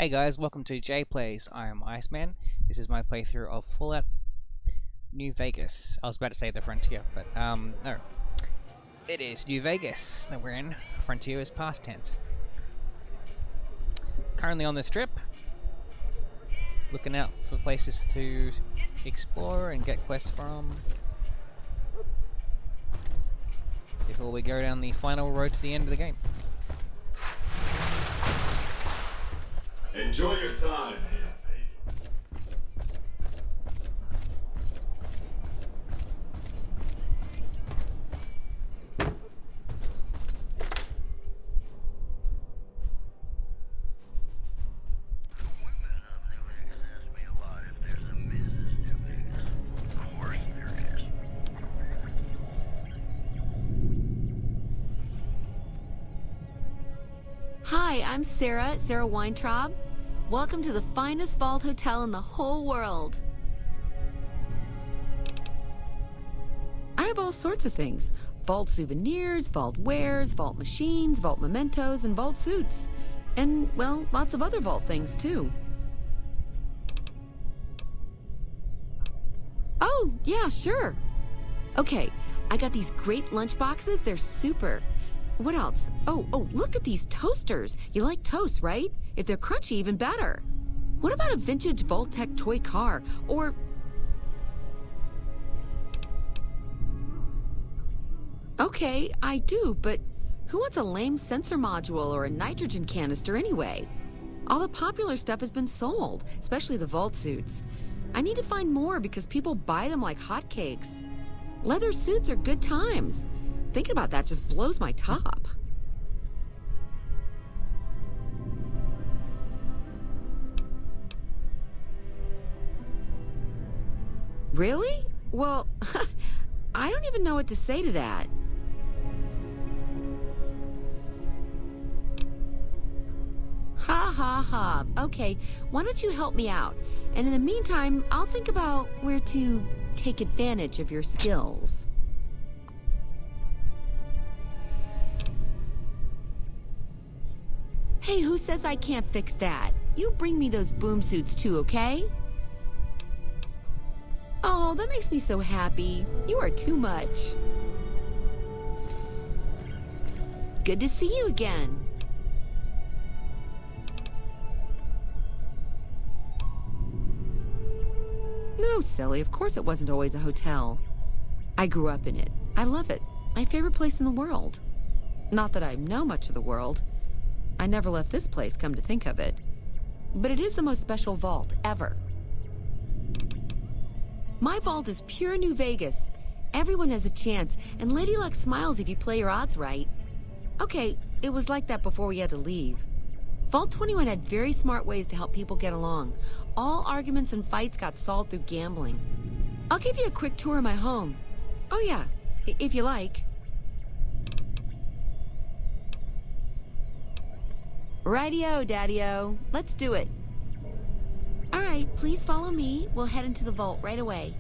Hey guys, welcome to JPlays. I am Iceman. This is my playthrough of Fallout New Vegas. I was about to say the Frontier, but no. It is New Vegas that we're in. Frontier is past tense. Currently on the strip, looking out for places to explore and get quests from before we go down the final road to the end of the game. Enjoy your time here, Vegas. Hi, I'm Sarah Weintraub. Welcome to the finest vault hotel in the whole world. I have all sorts of things. Vault souvenirs, vault wares, vault machines, vault mementos, and vault suits. And, well, lots of other vault things, too. Oh, yeah, sure. Okay, I got these great lunch boxes. They're super. What else? Oh, look at these toasters. You like toast, right? If they're crunchy, even better. What about a vintage Vault-Tec toy car? Or... Okay, I do, but who wants a lame sensor module or a nitrogen canister anyway? All the popular stuff has been sold, especially the vault suits. I need to find more because people buy them like hotcakes. Leather suits are good times. Thinking about that just blows my top. Really? Well, I don't even know what to say to that. Ha ha ha. Okay, why don't you help me out? And in the meantime, I'll think about where to take advantage of your skills. Hey, who says I can't fix that? You bring me those boom suits too, okay? Oh, that makes me so happy. You are too much. Good to see you again. No, silly. Of course it wasn't always a hotel. I grew up in it. I love it. My favorite place in the world. Not that I know much of the world. I never left this place, come to think of it. But it is the most special vault ever. My vault is pure New Vegas. Everyone has a chance, and Lady Luck smiles if you play your odds right. Okay, it was like that before we had to leave. Vault 21 had very smart ways to help people get along. All arguments and fights got solved through gambling. I'll give you a quick tour of my home. Oh yeah, if you like. Rightio, Daddy-o. Let's do it. All right, please follow me. We'll head into the vault right away.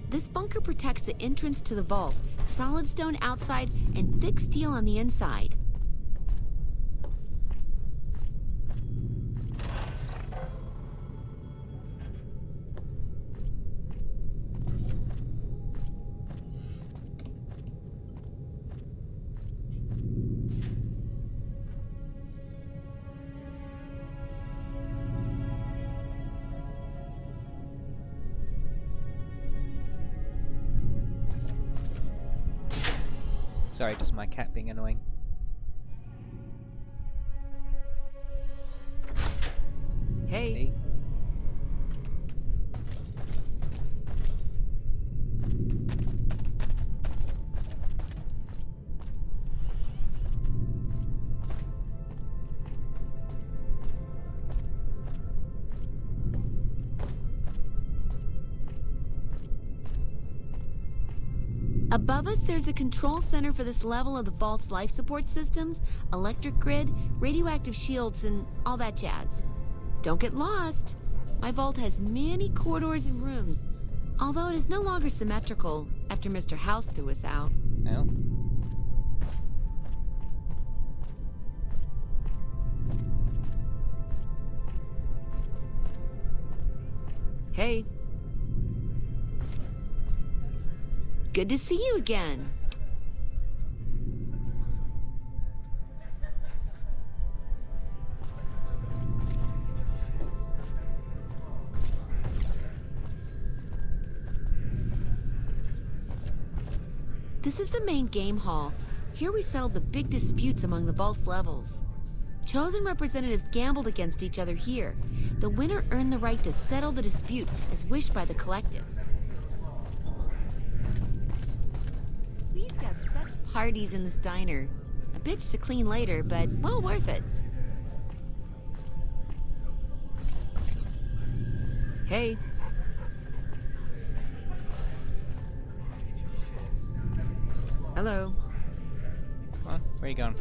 This bunker protects the entrance to the vault. Solid stone outside and thick steel on the inside. Sorry, just my cat being annoying. Hey. Above us, there's a control center for this level of the vault's life support systems, electric grid, radioactive shields, and all that jazz. Don't get lost. My vault has many corridors and rooms, although it is no longer symmetrical after Mr. House threw us out. Oh. Hey. Good to see you again. This is the main game hall. Here we settled the big disputes among the vault's levels. Chosen representatives gambled against each other here. The winner earned the right to settle the dispute as wished by the collective. We used to have such parties in this diner. A bitch to clean later, but well worth it. Hey. Hello. Come on, where are you going?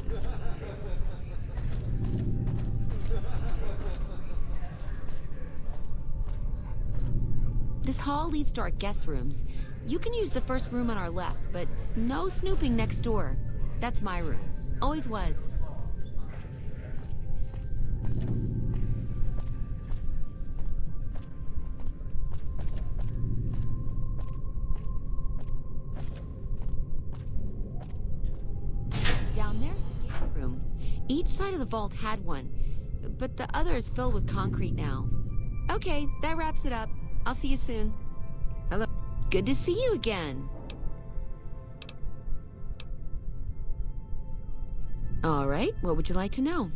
This hall leads to our guest rooms. You can use the first room on our left, but no snooping next door. That's my room. Always was. Down there, game room. Each side of the vault had one, but the other is filled with concrete now. Okay, that wraps it up. I'll see you soon. Hello. Good to see you again. All right, what would you like to know?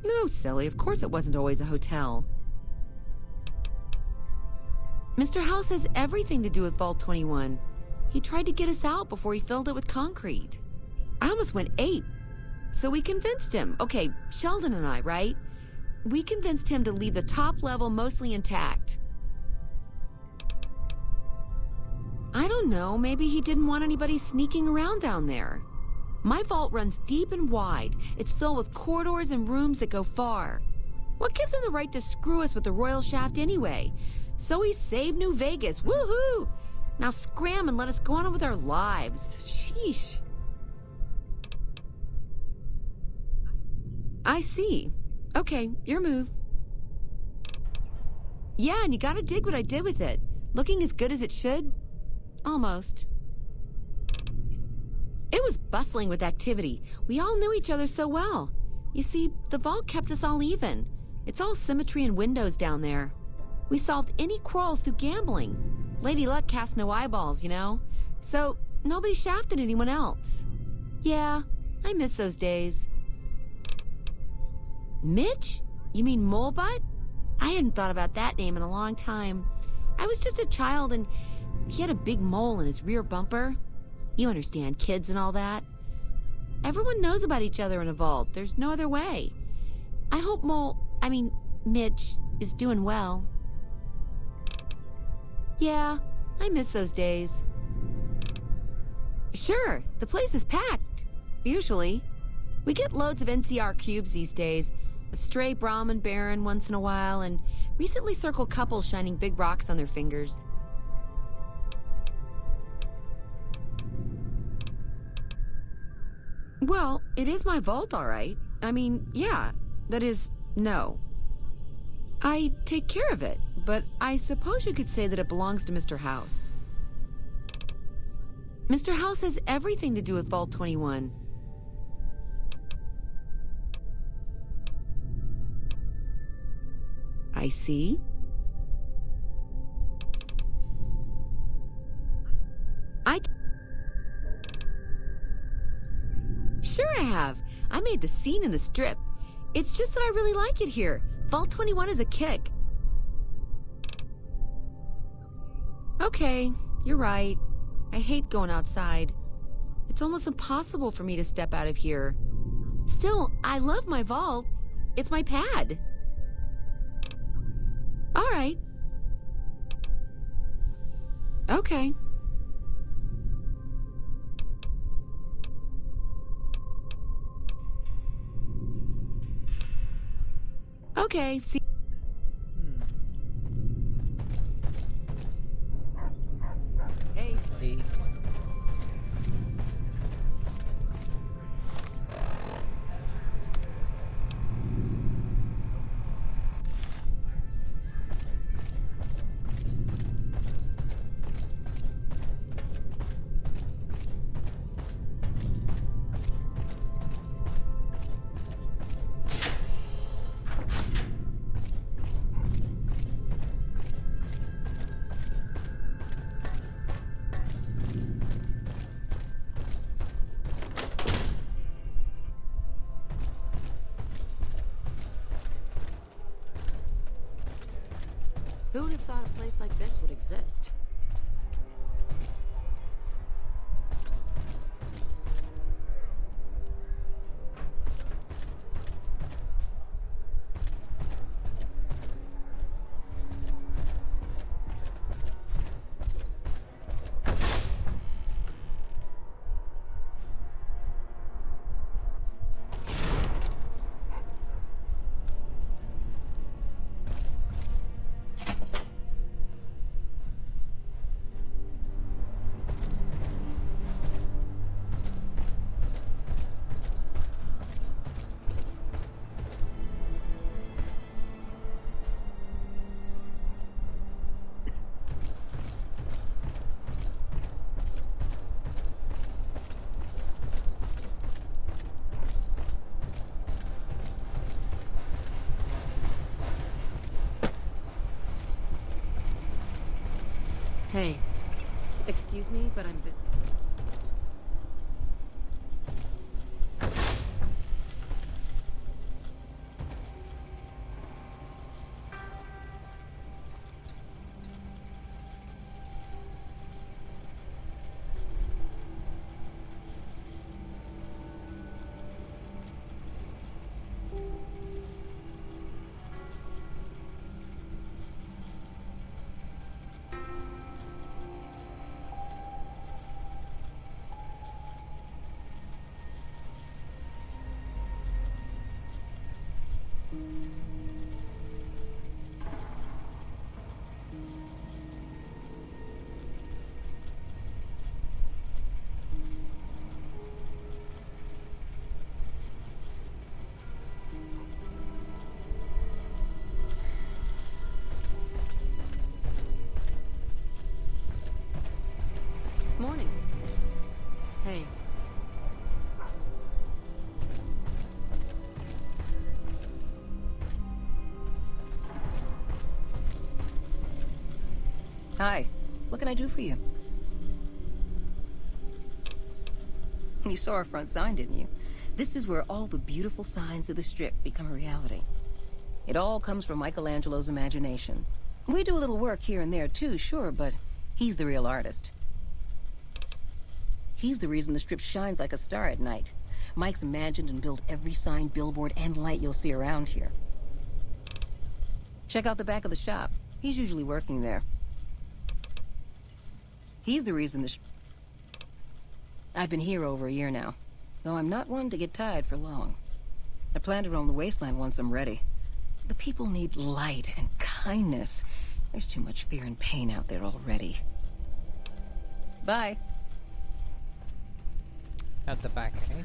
No, silly, of course it wasn't always a hotel. Mr. House has everything to do with Vault 21. He tried to get us out before he filled it with concrete. I almost went ape. So we convinced him. Okay, Sheldon and I, right? We convinced him to leave the top level mostly intact. I don't know, maybe he didn't want anybody sneaking around down there. My vault runs deep and wide. It's filled with corridors and rooms that go far. What gives him the right to screw us with the royal shaft anyway? So he saved New Vegas, woohoo! Now scram and let us go on with our lives. Sheesh. I see. Okay, your move. Yeah, and you gotta dig what I did with it. Looking as good as it should? Almost. It was bustling with activity. We all knew each other so well. You see, the vault kept us all even. It's all symmetry and windows down there. We solved any quarrels through gambling. Lady Luck cast no eyeballs, you know? So, nobody shafted anyone else. Yeah, I miss those days. Mitch? You mean Molebutt? I hadn't thought about that name in a long time. I was just a child and he had a big mole in his rear bumper. You understand, kids and all that. Everyone knows about each other in a vault. There's no other way. I hope Mitch is doing well. Yeah, I miss those days. Sure, the place is packed. Usually. We get loads of NCR cubes these days. A stray Brahmin Baron once in a while, and recently circled couples shining big rocks on their fingers. Well, it is my vault, all right. Yeah. That is, no. I take care of it, but I suppose you could say that it belongs to Mr. House. Mr. House has everything to do with Vault 21. I see. Sure I have. I made the scene in the strip. It's just that I really like it here. Vault 21 is a kick. Okay, you're right. I hate going outside. It's almost impossible for me to step out of here. Still, I love my vault. It's my pad. All right. Okay. Okay, see. Hmm. Hey. Hey. Who would have thought a place like this would exist? Hey, excuse me, but I'm busy. Morning. Hey. Hi. What can I do for you? You saw our front sign, didn't you? This is where all the beautiful signs of the Strip become a reality. It all comes from Michelangelo's imagination. We do a little work here and there too, sure, but he's the real artist. He's the reason the Strip shines like a star at night. Mike's imagined and built every sign, billboard, and light you'll see around here. Check out the back of the shop. He's usually working there. He's the reason I've been here over a year now, though I'm not one to get tired for long. I plan to roam the wasteland once I'm ready. The people need light and kindness. There's too much fear and pain out there already. Bye. At the back, eh?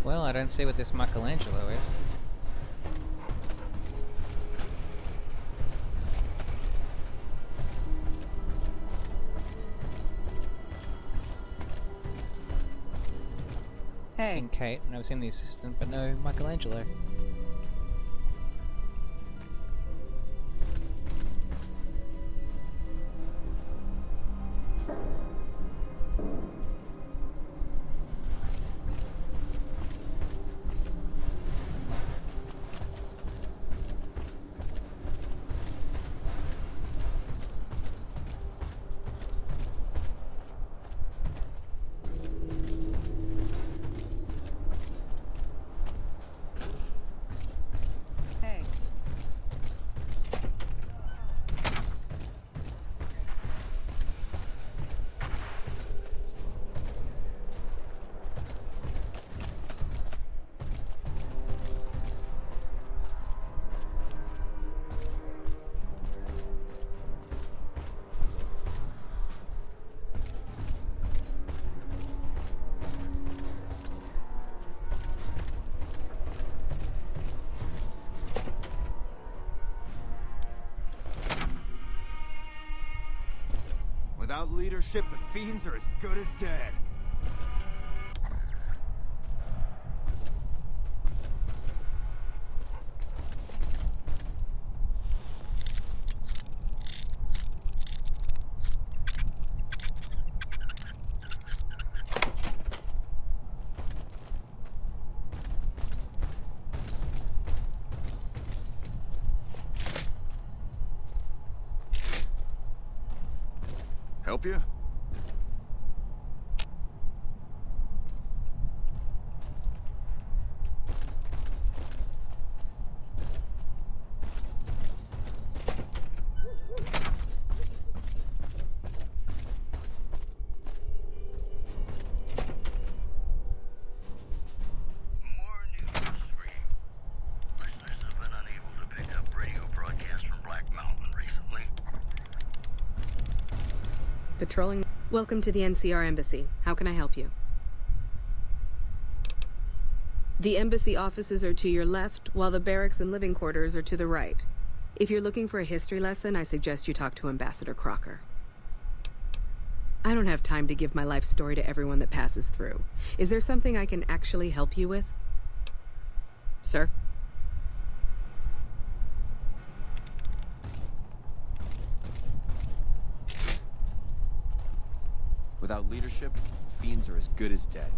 Well, I don't see what this Michelangelo is. Hey. Seen Kate, and I've seen the assistant, but no Michelangelo. Hey. Without leadership, the fiends are as good as dead. Help you? More news for you. Listeners have been unable to pick up radio broadcasts from Black Mountain recently. Patrolling. Welcome to the NCR Embassy. How can I help you? The embassy offices are to your left, while the barracks and living quarters are to the right. If you're looking for a history lesson, I suggest you talk to Ambassador Crocker. I don't have time to give my life story to everyone that passes through. Is there something I can actually help you with? Sir? Without leadership, the fiends are as good as dead.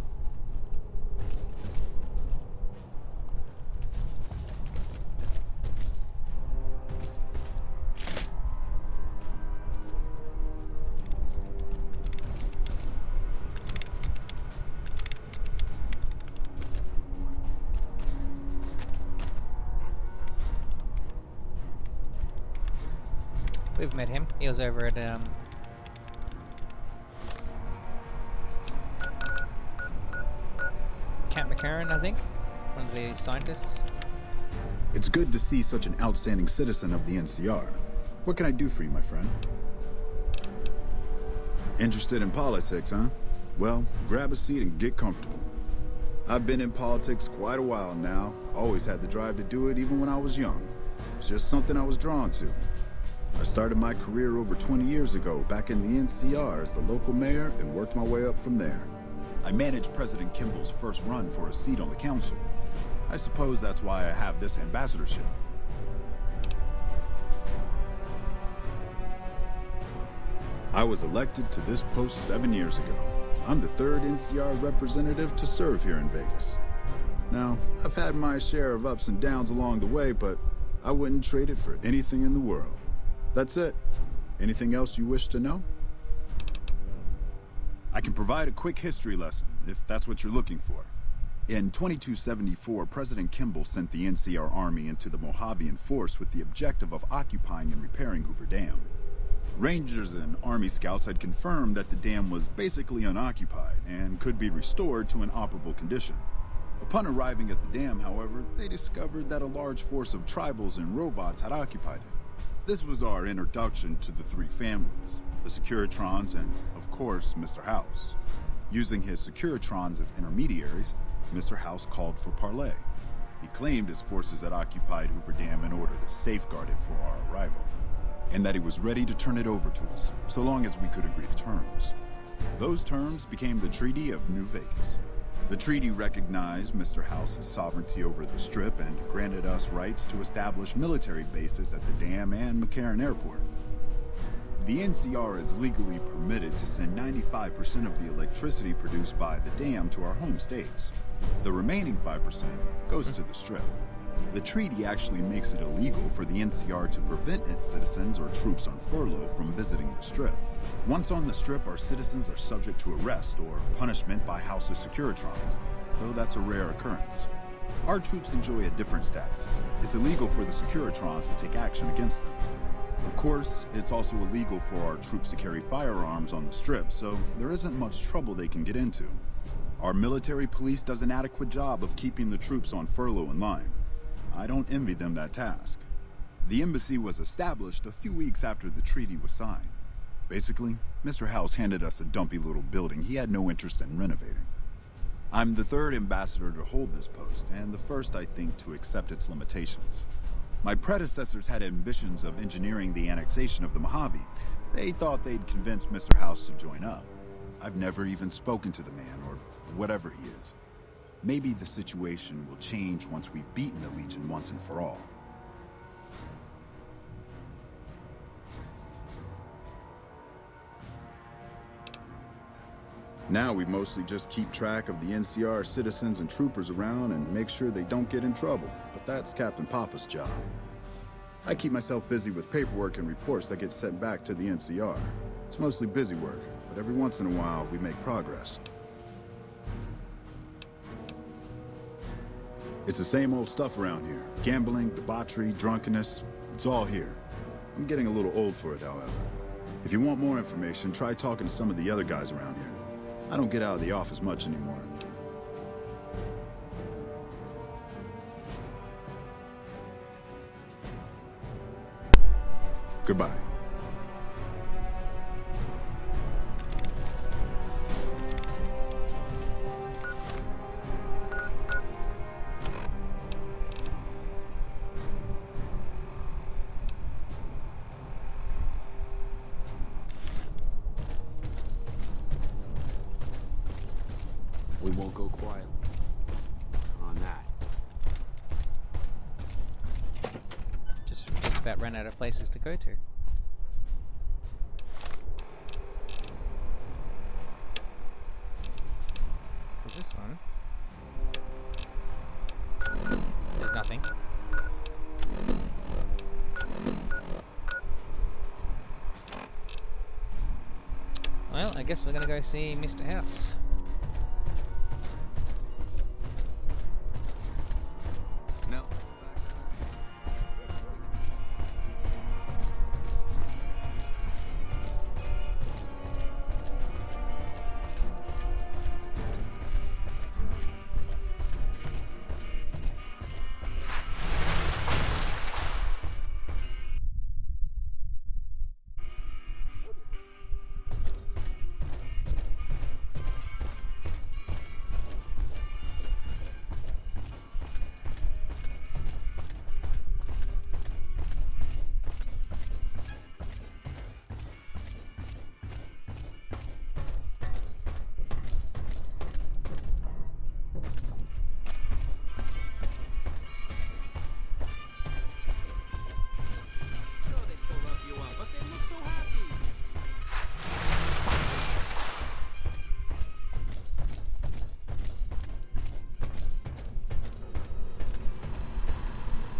We've met him. He was over at Camp McCarran, I think. One of the scientists. It's good to see such an outstanding citizen of the NCR. What can I do for you, my friend? Interested in politics, huh? Well, grab a seat and get comfortable. I've been in politics quite a while now. Always had the drive to do it even when I was young. It's just something I was drawn to. I started my career over 20 years ago back in the NCR as the local mayor and worked my way up from there. I managed President Kimball's first run for a seat on the council. I suppose that's why I have this ambassadorship. I was elected to this post 7 years ago. I'm the third NCR representative to serve here in Vegas. Now, I've had my share of ups and downs along the way, but I wouldn't trade it for anything in the world. That's it. Anything else you wish to know? I can provide a quick history lesson, if that's what you're looking for. In 2274, President Kimball sent the NCR Army into the Mojavian Force with the objective of occupying and repairing Hoover Dam. Rangers and Army scouts had confirmed that the dam was basically unoccupied and could be restored to an operable condition. Upon arriving at the dam, however, they discovered that a large force of tribals and robots had occupied it. This was our introduction to the three families, the Securitrons and, of course, Mr. House. Using his Securitrons as intermediaries, Mr. House called for parley. He claimed his forces had occupied Hoover Dam in order to safeguard it for our arrival, and that he was ready to turn it over to us, so long as we could agree to terms. Those terms became the Treaty of New Vegas. The treaty recognized Mr. House's sovereignty over the Strip and granted us rights to establish military bases at the dam and McCarran Airport. The NCR is legally permitted to send 95% of the electricity produced by the dam to our home states. The remaining 5% goes to the Strip. The treaty actually makes it illegal for the NCR to prevent its citizens or troops on furlough from visiting the Strip. Once on the Strip, our citizens are subject to arrest or punishment by House's Securitrons, though that's a rare occurrence. Our troops enjoy a different status. It's illegal for the Securitrons to take action against them. Of course, it's also illegal for our troops to carry firearms on the Strip, so there isn't much trouble they can get into. Our military police does an adequate job of keeping the troops on furlough in line. I don't envy them that task. The embassy was established a few weeks after the treaty was signed. Basically, Mr. House handed us a dumpy little building he had no interest in renovating. I'm the third ambassador to hold this post, and the first, I think, to accept its limitations. My predecessors had ambitions of engineering the annexation of the Mojave. They thought they'd convince Mr. House to join up. I've never even spoken to the man, or whatever he is. Maybe the situation will change once we've beaten the Legion once and for all. Now we mostly just keep track of the NCR citizens and troopers around and make sure they don't get in trouble, but that's Captain Papa's job. I keep myself busy with paperwork and reports that get sent back to the NCR. It's mostly busy work, but every once in a while we make progress. It's the same old stuff around here. Gambling, debauchery, drunkenness, it's all here. I'm getting a little old for it, however. If you want more information, try talking to some of the other guys around here. I don't get out of the office much anymore. Goodbye. We won't go quietly on that. Just about ran out of places to go to. What's this one? There's nothing. Well, I guess we're gonna go see Mr. House. No.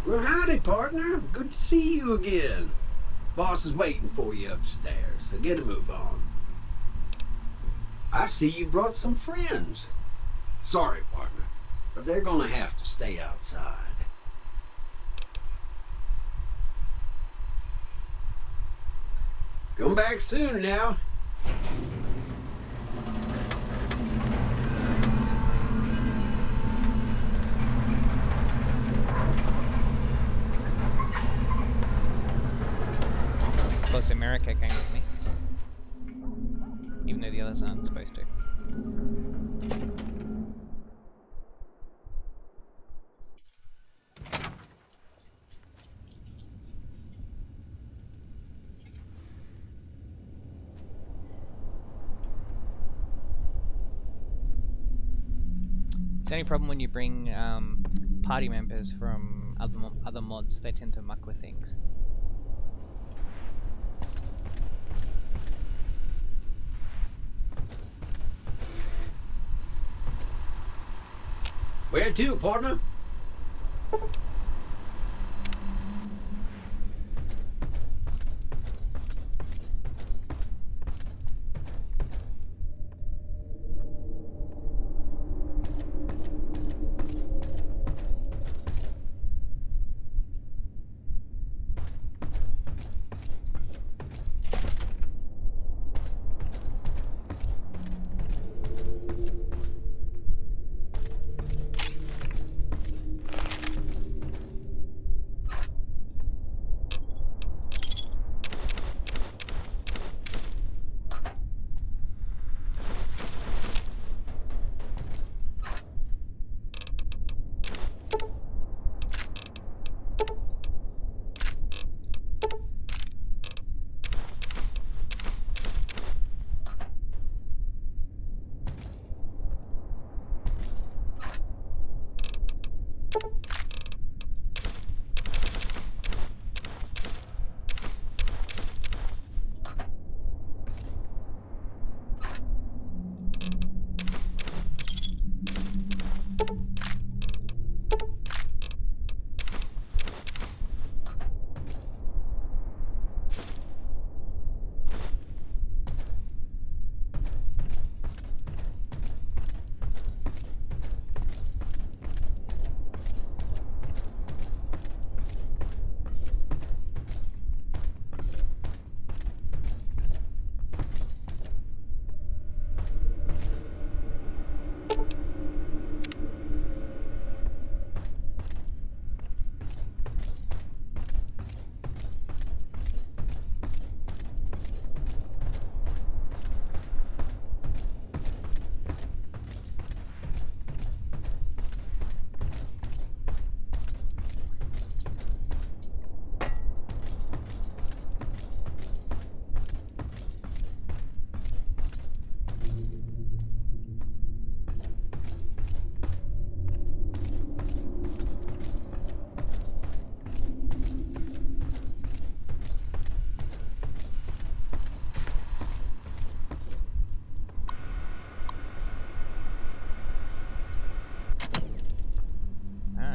Well, howdy, partner. Good to see you again. Boss is waiting for you upstairs, so get a move on. I see you brought some friends. Sorry, partner, but they're gonna have to stay outside. Come back soon now. Plus America came with me. Even though the others aren't supposed to. the only problem when you bring party members from other mods. They tend to muck with things. Where to, partner?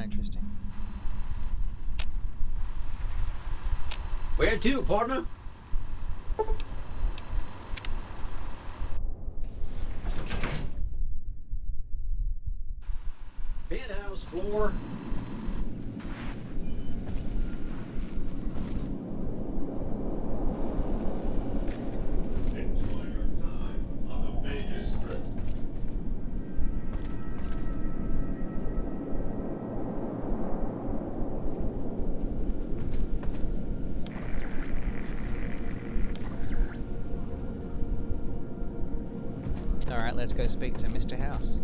Interesting. Where to, partner? Penthouse floor. Enjoy your time on the Vegas Strip. Alright, let's go speak to Mr. House.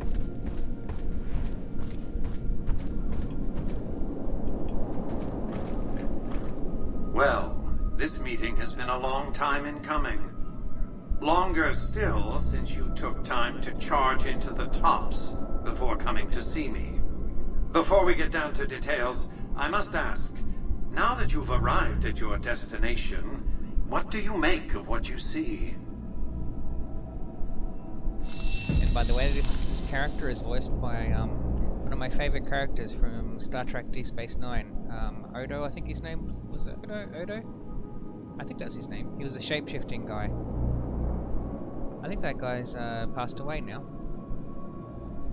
Well, this meeting has been a long time in coming. Longer still since you took time to charge into the tops before coming to see me. Before we get down to details, I must ask, now that you've arrived at your destination, what do you make of what you see? And by the way, this character is voiced by one of my favorite characters from Star Trek Deep Space Nine. Odo, I think his name was it Odo? I think that's his name. He was a shape-shifting guy. I think that guy's passed away now,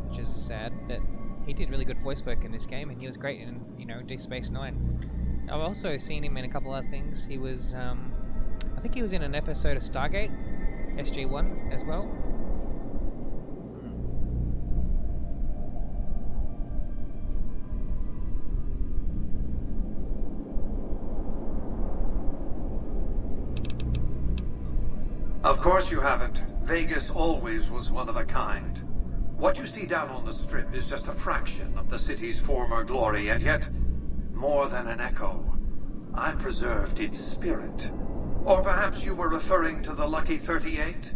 which is sad. But he did really good voice work in this game, and he was great in Deep Space Nine. I've also seen him in a couple other things. He was, I think he was in an episode of Stargate, SG-1 as well. Of course you haven't. Vegas always was one of a kind. What you see down on the Strip is just a fraction of the city's former glory, and yet more than an echo. I preserved its spirit. Or perhaps you were referring to the Lucky 38?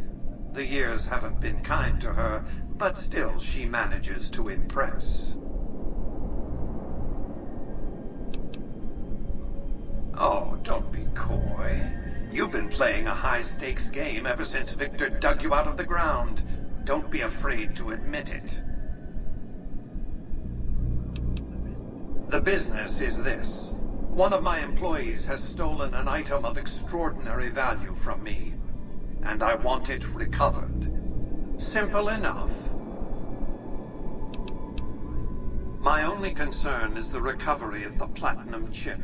The years haven't been kind to her, but still she manages to impress. Oh, don't be coy. You've been playing a high-stakes game ever since Victor dug you out of the ground. Don't be afraid to admit it. The business is this. One of my employees has stolen an item of extraordinary value from me, and I want it recovered. Simple enough. My only concern is the recovery of the platinum chip.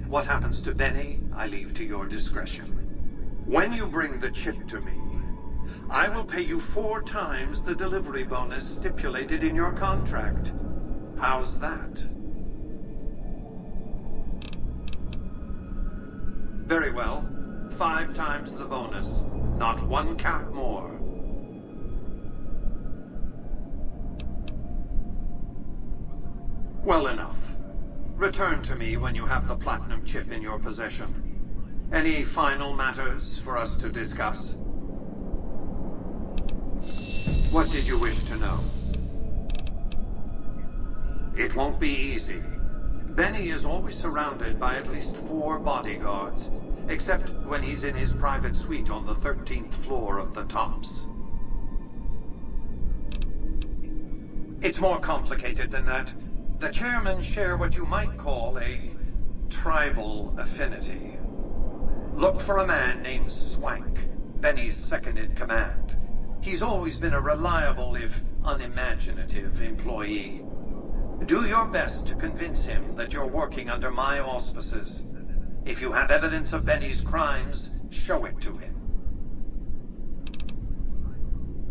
What happens to Benny, I leave to your discretion. When you bring the chip to me, I will pay you 4 times the delivery bonus stipulated in your contract. How's that? Very well. 5 times the bonus. Not 1 cap more. Well enough. Return to me when you have the platinum chip in your possession. Any final matters for us to discuss? What did you wish to know? It won't be easy. Benny is always surrounded by at least 4 bodyguards, except when he's in his private suite on the 13th floor of the Tops. It's more complicated than that. The chairmen share what you might call a tribal affinity. Look for a man named Swank, Benny's second-in-command. He's always been a reliable, if unimaginative, employee. Do your best to convince him that you're working under my auspices. If you have evidence of Benny's crimes, show it to him.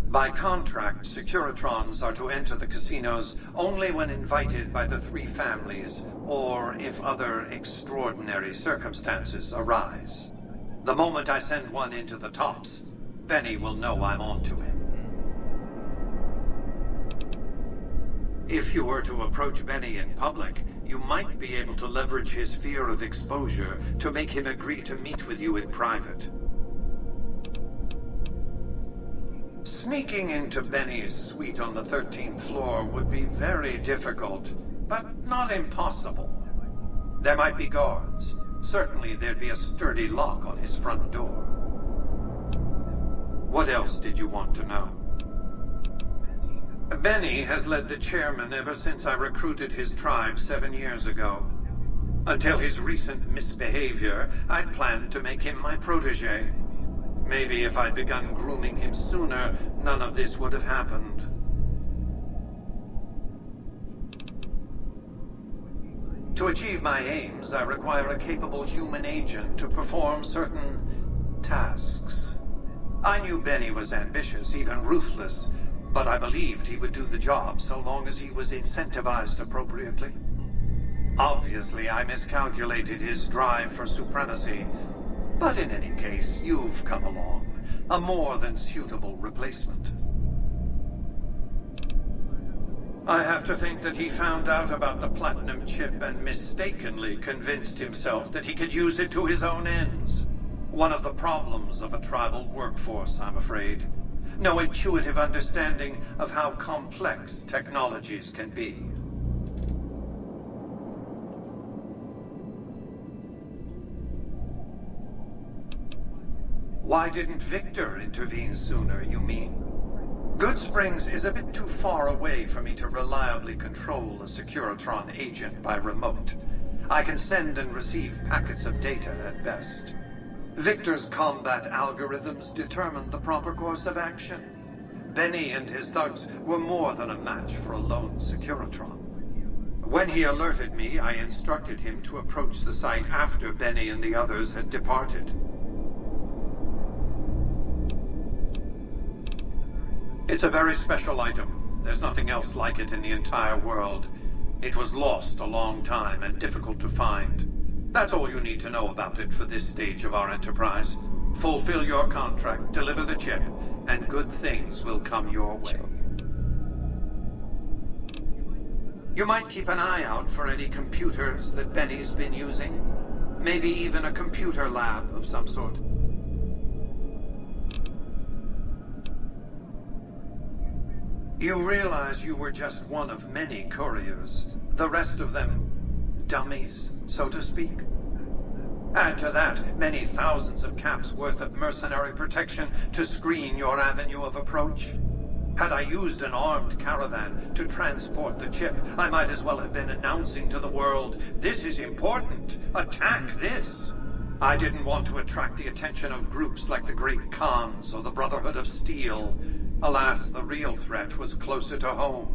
By contract, Securitrons are to enter the casinos only when invited by the 3 families, or if other extraordinary circumstances arise. The moment I send one into the Tops, Benny will know I'm on to him. If you were to approach Benny in public, you might be able to leverage his fear of exposure to make him agree to meet with you in private. Sneaking into Benny's suite on the 13th floor would be very difficult, but not impossible. There might be guards. Certainly there'd be a sturdy lock on his front door. What else did you want to know? Benny has led the chairman ever since I recruited his tribe 7 years ago. Until his recent misbehavior, I'd planned to make him my protege. Maybe if I'd begun grooming him sooner, none of this would have happened. To achieve my aims, I require a capable human agent to perform certain tasks. I knew Benny was ambitious, even ruthless, but I believed he would do the job so long as he was incentivized appropriately. Obviously, I miscalculated his drive for supremacy, but in any case, you've come along, a more than suitable replacement. I have to think that he found out about the platinum chip and mistakenly convinced himself that he could use it to his own ends. One of the problems of a tribal workforce, I'm afraid. No intuitive understanding of how complex technologies can be. Why didn't Victor intervene sooner, you mean? Good Springs is a bit too far away for me to reliably control a Securitron agent by remote. I can send and receive packets of data at best. Victor's combat algorithms determined the proper course of action. Benny and his thugs were more than a match for a lone Securitron. When he alerted me, I instructed him to approach the site after Benny and the others had departed. It's a very special item. There's nothing else like it in the entire world. It was lost a long time and difficult to find. That's all you need to know about it for this stage of our enterprise. Fulfill your contract, deliver the chip, and good things will come your way. You might keep an eye out for any computers that Benny's been using. Maybe even a computer lab of some sort. You realize you were just one of many couriers, the rest of them dummies, so to speak? Add to that many thousands of caps worth of mercenary protection to screen your avenue of approach. Had I used an armed caravan to transport the chip, I might as well have been announcing to the world, "This is important. Attack this." I didn't want to attract the attention of groups like the Great Khans or the Brotherhood of Steel. Alas, the real threat was closer to home.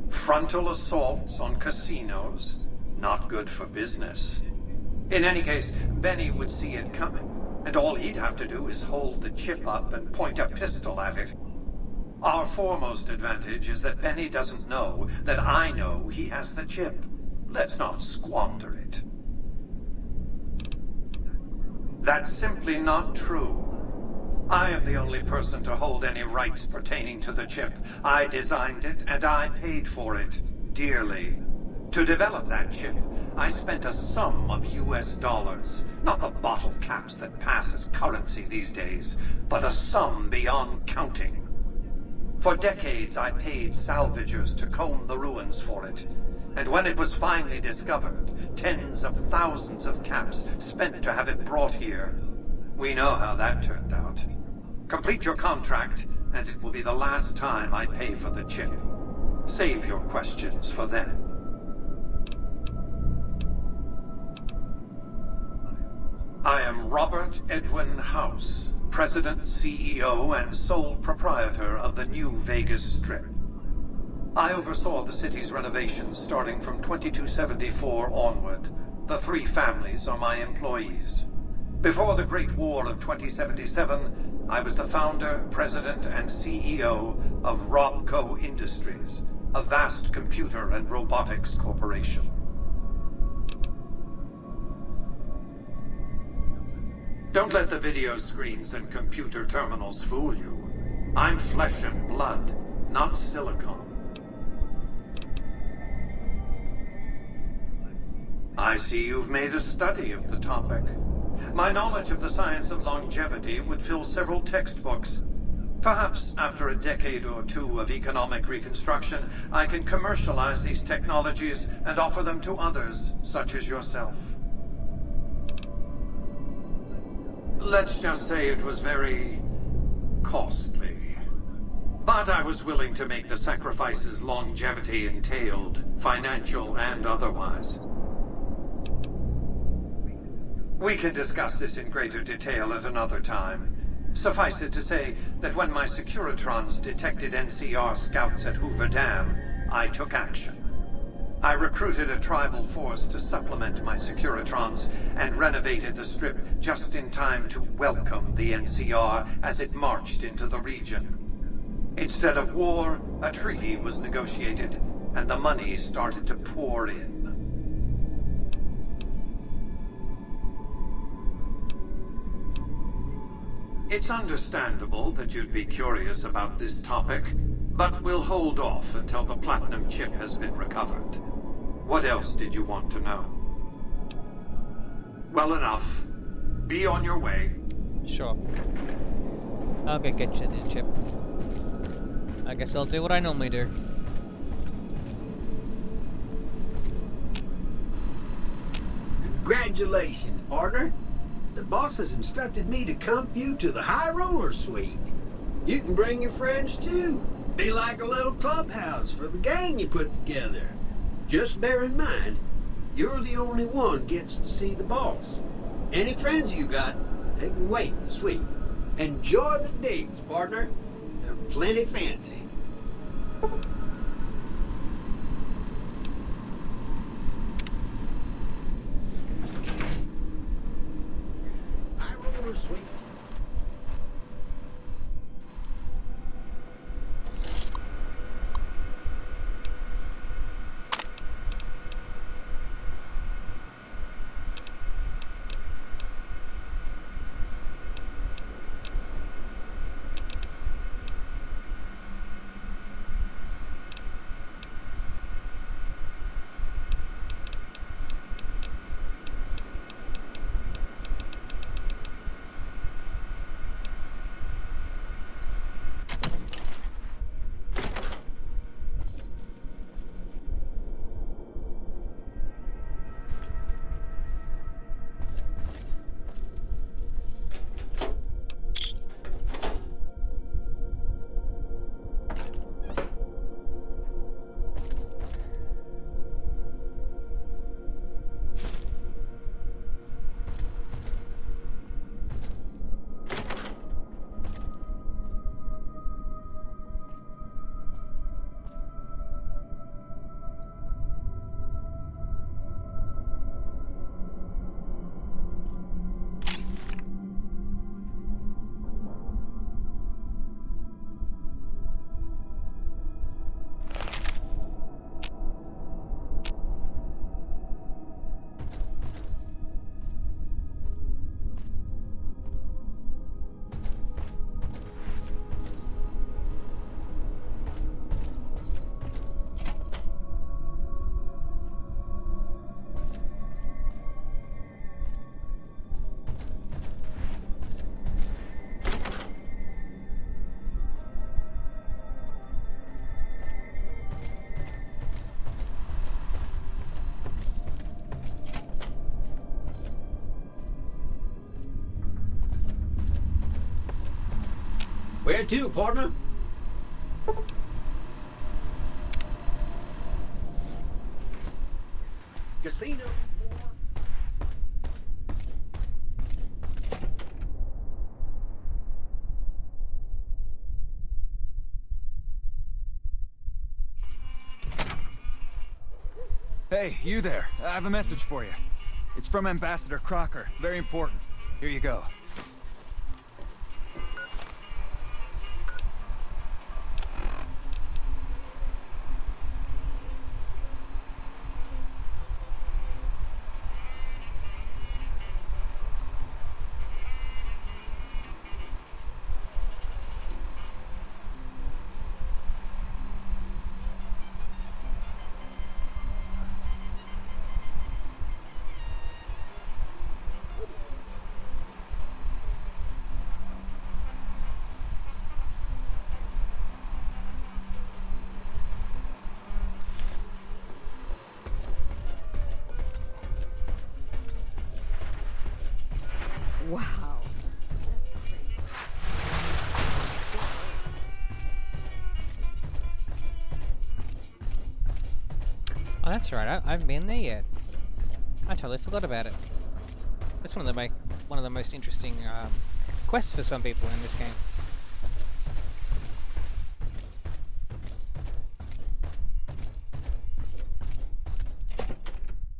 Frontal assaults on casinos? Not good for business. In any case, Benny would see it coming, and all he'd have to do is hold the chip up and point a pistol at it. Our foremost advantage is that Benny doesn't know that I know he has the chip. Let's not squander it. That's simply not true. I am the only person to hold any rights pertaining to the chip. I designed it, and I paid for it, dearly. To develop that chip, I spent a sum of US dollars. Not the bottle caps that pass as currency these days, but a sum beyond counting. For decades, I paid salvagers to comb the ruins for it. And when it was finally discovered, tens of thousands of caps spent to have it brought here. We know how that turned out. Complete your contract, and it will be the last time I pay for the chip. Save your questions for then. I am Robert Edwin House, President, CEO, and sole proprietor of the New Vegas Strip. I oversaw the city's renovations starting from 2274 onward. The 3 families are my employees. Before the Great War of 2077, I was the founder, president, and CEO of Robco Industries, a vast computer and robotics corporation. Don't let the video screens and computer terminals fool you. I'm flesh and blood, not silicone. I see you've made a study of the topic. My knowledge of the science of longevity would fill several textbooks. Perhaps after a decade or 2 of economic reconstruction, I can commercialize these technologies and offer them to others, such as yourself. Let's just say it was very costly. But I was willing to make the sacrifices longevity entailed, financial and otherwise. We can discuss this in greater detail at another time. Suffice it to say that when my Securitrons detected NCR scouts at Hoover Dam, I took action. I recruited a tribal force to supplement my Securitrons and renovated the Strip just in time to welcome the NCR as it marched into the region. Instead of war, a treaty was negotiated, and the money started to pour in. It's understandable that you'd be curious about this topic, but we'll hold off until the platinum chip has been recovered. What else did you want to know? Well enough. Be on your way. Sure. I'll go get you the chip. I guess I'll do what I normally do. Congratulations, partner. The boss has instructed me to comp you to the High Roller Suite. You can bring your friends too. Be like a little clubhouse for the gang you put together. Just bear in mind, you're the only one gets to see the boss. Any friends you got, they can wait in the suite. Enjoy the digs, partner. They're plenty fancy. High Roller Suite. Where to, partner? Casino. Hey, you there. I have a message for you. It's from Ambassador Crocker. Very important. Here you go. Wow. Oh, that's right. I haven't been there yet. I totally forgot about it. That's one of the most interesting quests for some people in this game.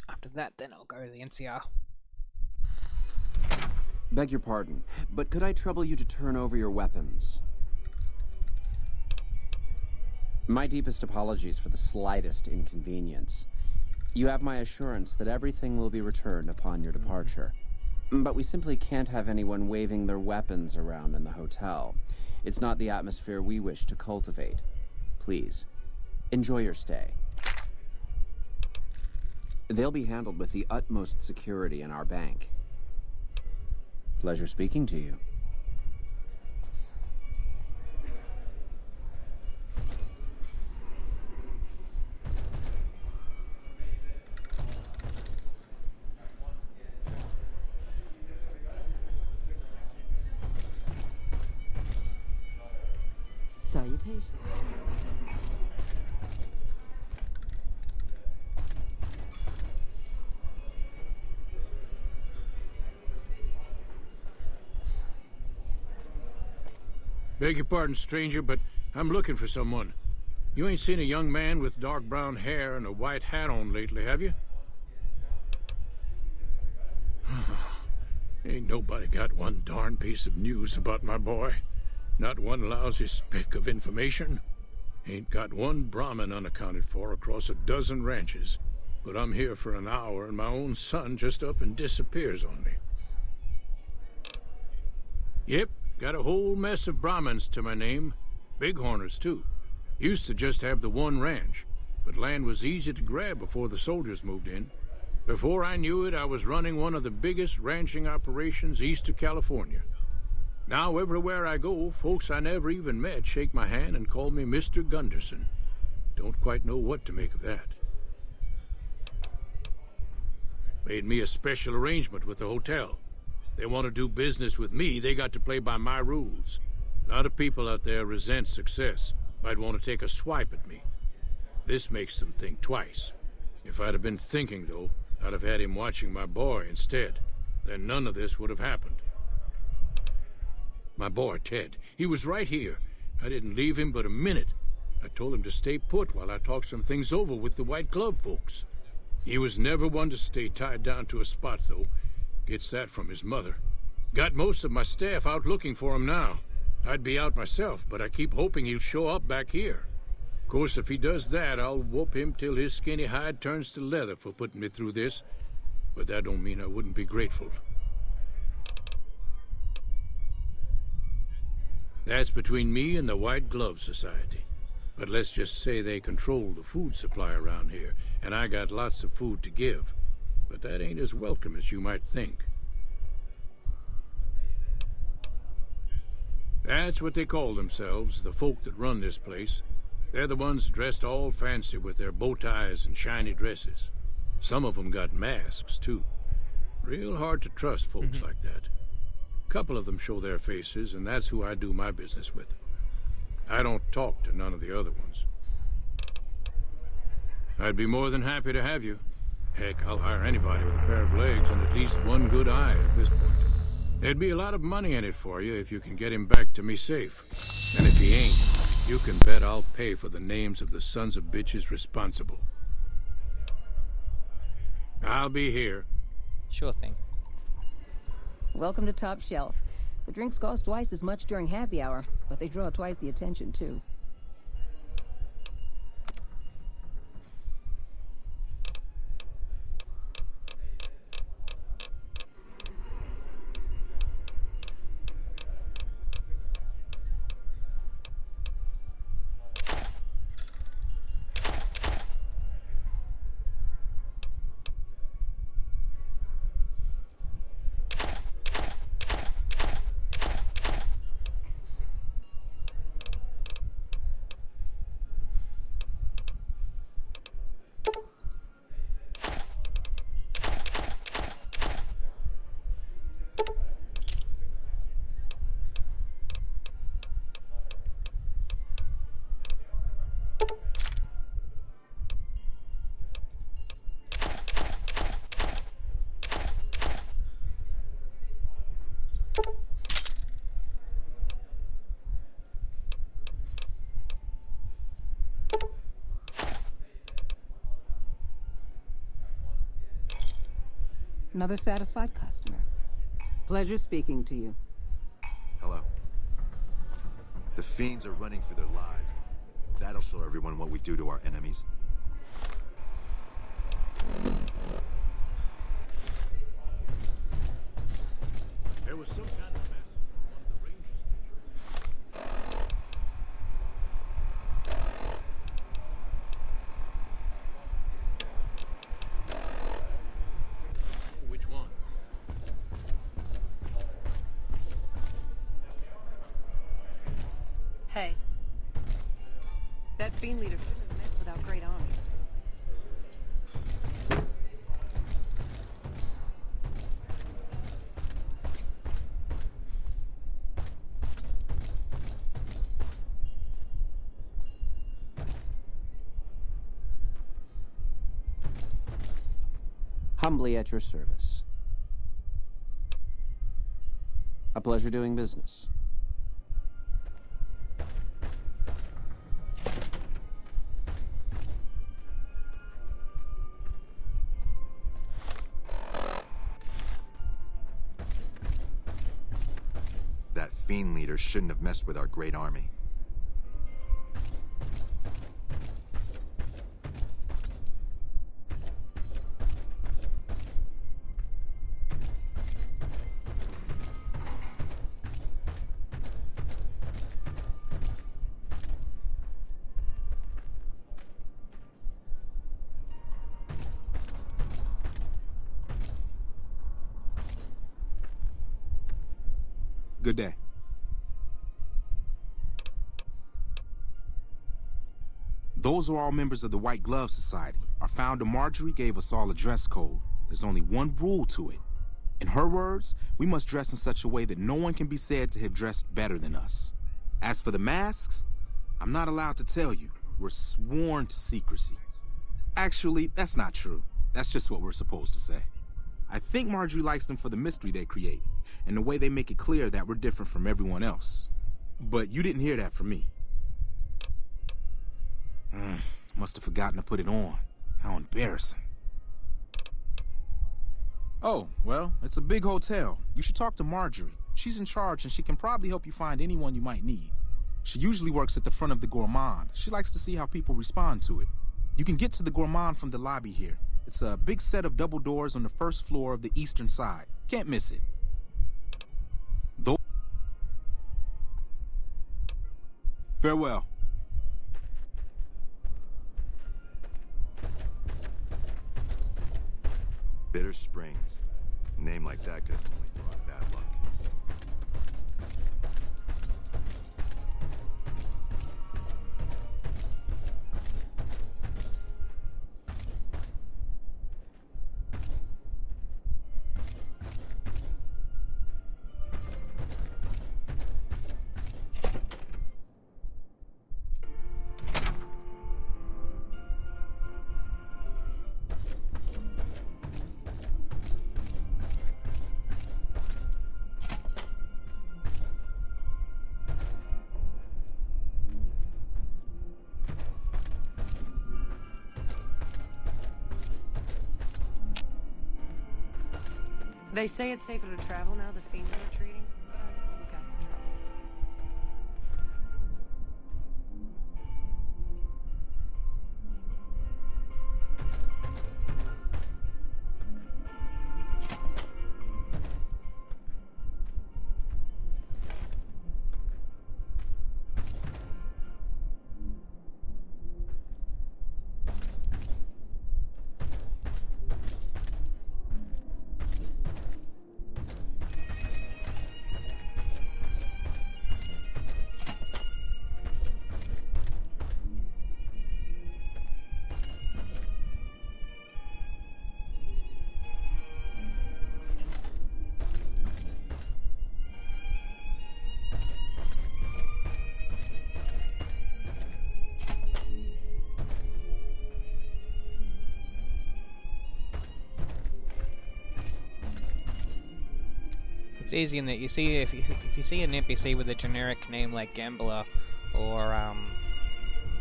After that, then I'll go to the NCR. Beg your pardon, but could I trouble you to turn over your weapons? My deepest apologies for the slightest inconvenience. You have my assurance that everything will be returned upon your departure. But we simply can't have anyone waving their weapons around in the hotel. It's not the atmosphere we wish to cultivate. Please, enjoy your stay. They'll be handled with the utmost security in our bank. Pleasure speaking to you. Salutations. Beg your pardon, stranger, but I'm looking for someone. You ain't seen a young man with dark brown hair and a white hat on lately, have you? Ain't nobody got one darn piece of news about my boy. Not one lousy speck of information. Ain't got one Brahmin unaccounted for across a dozen ranches. But I'm here for an hour and my own son just up and disappears on me. Yep, got a whole mess of Brahmins to my name. Bighorners, too. Used to just have the one ranch, but land was easy to grab before the soldiers moved in. Before I knew it, I was running one of the biggest ranching operations east of California. Now, everywhere I go, folks I never even met shake my hand and call me Mr. Gunderson. Don't quite know what to make of that. Made me a special arrangement with the hotel. They want to do business with me, they got to play by my rules. A lot of people out there resent success, might want to take a swipe at me. This makes them think twice. If I'd have been thinking, though, I'd have had him watching my boy instead. Then none of this would have happened. My boy, Ted, he was right here. I didn't leave him but a minute. I told him to stay put while I talked some things over with the White Glove folks. He was never one to stay tied down to a spot, though. Gets that from his mother. Got most of my staff out looking for him now. I'd be out myself, but I keep hoping he'll show up back here. Of course, if he does that, I'll whoop him till his skinny hide turns to leather for putting me through this. But that don't mean I wouldn't be grateful. That's between me and the White Glove Society. But let's just say they control the food supply around here, and I got lots of food to give. But that ain't as welcome as you might think. That's what they call themselves, the folk that run this place. They're the ones dressed all fancy with their bow ties and shiny dresses. Some of them got masks, too. Real hard to trust folks like that. Couple of them show their faces, and that's who I do my business with. I don't talk to none of the other ones. I'd be more than happy to have you. Heck, I'll hire anybody with a pair of legs and at least one good eye at this point. There'd be a lot of money in it for you if you can get him back to me safe. And if he ain't, you can bet I'll pay for the names of the sons of bitches responsible. I'll be here. Sure thing. Welcome to Top Shelf. The drinks cost twice as much during happy hour, but they draw twice the attention, too. Another satisfied customer. Pleasure speaking to you. Hello. The fiends are running for their lives. That'll show everyone what we do to our enemies. There was some kind of mess at one of the ranger stations. Which one? Hey. That fiend leader shouldn't have met without great army. Humbly at your service. A pleasure doing business. That fiend leader shouldn't have messed with our great army. Good day. Those are all members of the White Glove Society. Our founder Marjorie gave us all a dress code. There's only one rule to it. In her words, we must dress in such a way that no one can be said to have dressed better than us. As for the masks, I'm not allowed to tell you. We're sworn to secrecy. Actually, that's not true. That's just what we're supposed to say. I think Marjorie likes them for the mystery they create, and the way they make it clear that we're different from everyone else. But you didn't hear that from me. Must have forgotten to put it on. How embarrassing. Oh, well, it's a big hotel. You should talk to Marjorie. She's in charge, and she can probably help you find anyone you might need. She usually works at the front of the Gourmand. She likes to see how people respond to it. You can get to the Gourmand from the lobby here. It's a big set of double doors on the first floor of the eastern side. Can't miss it. Farewell. Bitter Springs. A name like that could have only brought bad luck. They say it's safer to travel now the fiends are retreating, but I'd still look out for trouble. It's easy in that you see if you see an NPC with a generic name like Gambler or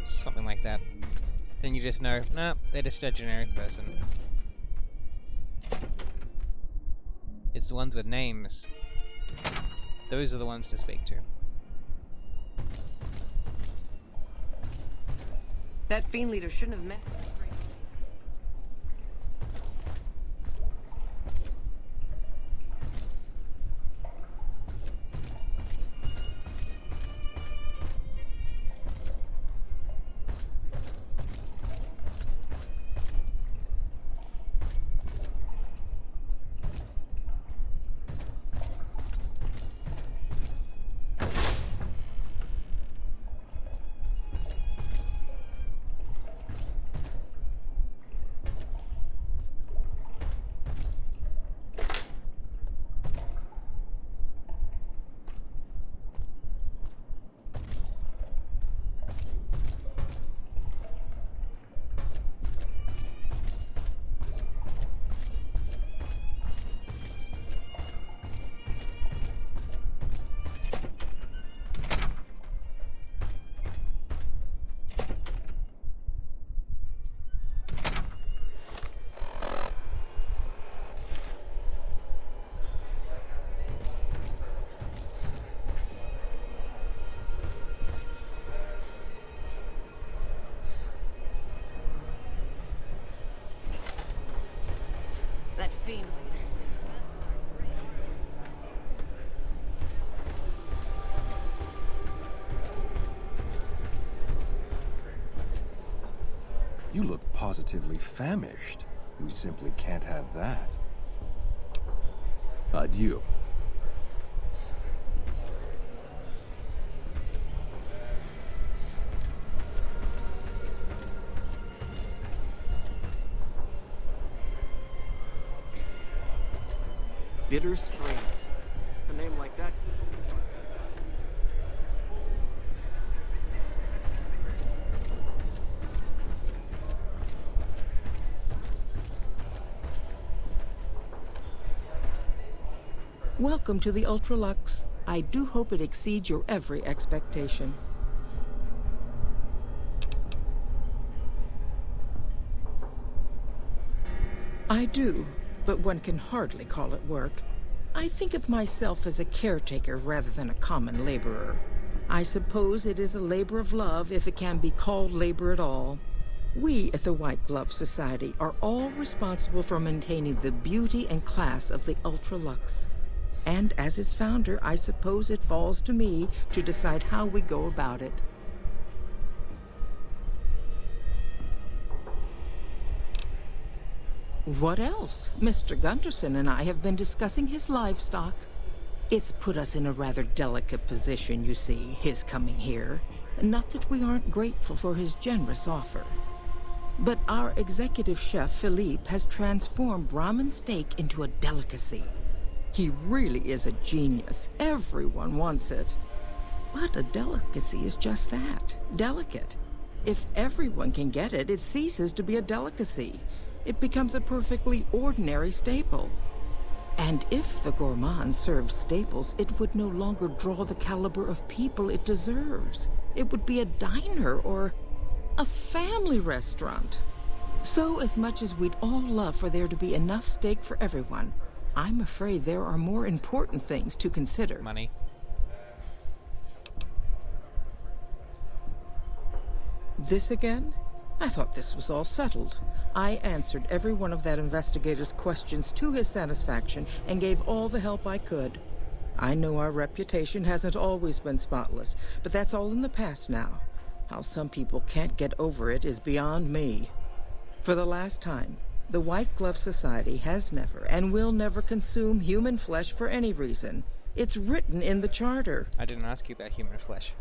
something like that, then you just know, nah, they're just a generic person. It's the ones with names. Those are the ones to speak to. That fiend leader shouldn't have met. That fiend leader. You look positively famished. We simply can't have that. Adieu. Bitter Springs. A name like that. Welcome to the Ultralux. I do hope it exceeds your every expectation. I do, but one can hardly call it work. I think of myself as a caretaker rather than a common laborer. I suppose it is a labor of love if it can be called labor at all. We at the White Glove Society are all responsible for maintaining the beauty and class of the Ultralux. And as its founder, I suppose it falls to me to decide how we go about it. What else? Mr. Gunderson and I have been discussing his livestock. It's put us in a rather delicate position, you see, his coming here. Not that we aren't grateful for his generous offer. But our executive chef, Philippe, has transformed Brahmin steak into a delicacy. He really is a genius. Everyone wants it. But a delicacy is just that, delicate. If everyone can get it, it ceases to be a delicacy. It becomes a perfectly ordinary staple. And if the gourmand served staples, it would no longer draw the caliber of people it deserves. It would be a diner or a family restaurant. So as much as we'd all love for there to be enough steak for everyone, I'm afraid there are more important things to consider. Money. This again? I thought this was all settled. I answered every one of that investigator's questions to his satisfaction and gave all the help I could. I know our reputation hasn't always been spotless, but that's all in the past now. How some people can't get over it is beyond me. For the last time, the White Glove Society has never and will never consume human flesh for any reason. It's written in the charter. I didn't ask you about human flesh.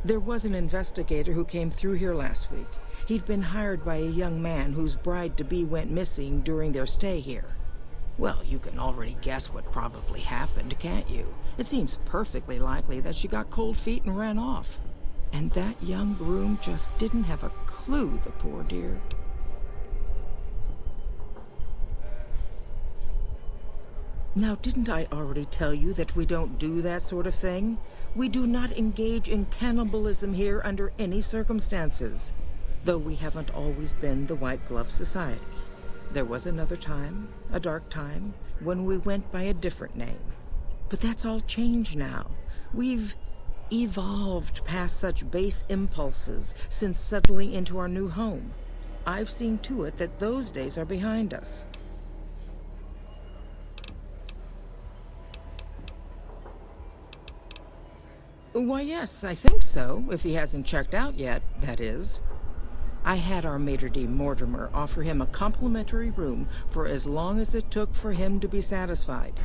There was an investigator who came through here last week. He'd been hired by a young man whose bride-to-be went missing during their stay here. Well, you can already guess what probably happened, can't you? It seems perfectly likely that she got cold feet and ran off. And that young groom just didn't have a clue, the poor dear. Now, didn't I already tell you that we don't do that sort of thing? We do not engage in cannibalism here under any circumstances. Though we haven't always been the White Glove Society. There was another time, a dark time, when we went by a different name. But that's all changed now. We've evolved past such base impulses since settling into our new home. I've seen to it that those days are behind us. Why, yes, I think so, if he hasn't checked out yet, that is. I had our maitre d' Mortimer offer him a complimentary room for as long as it took for him to be satisfied.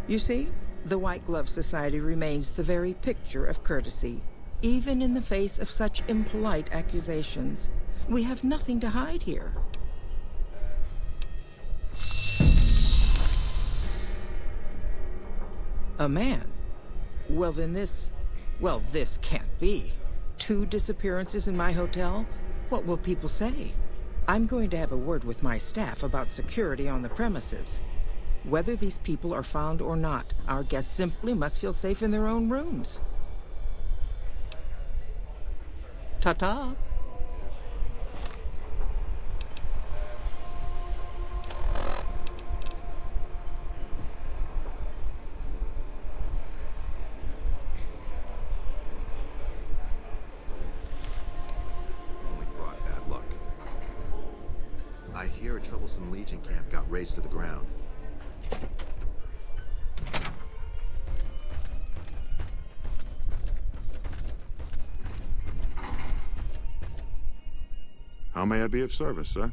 You see, the White Glove Society remains the very picture of courtesy, even in the face of such impolite accusations. We have nothing to hide here. A man? Well, then this can't be. 2 disappearances in my hotel? What will people say? I'm going to have a word with my staff about security on the premises. Whether these people are found or not, our guests simply must feel safe in their own rooms. Ta-ta. I hear a troublesome Legion camp got razed to the ground. How may I be of service, sir?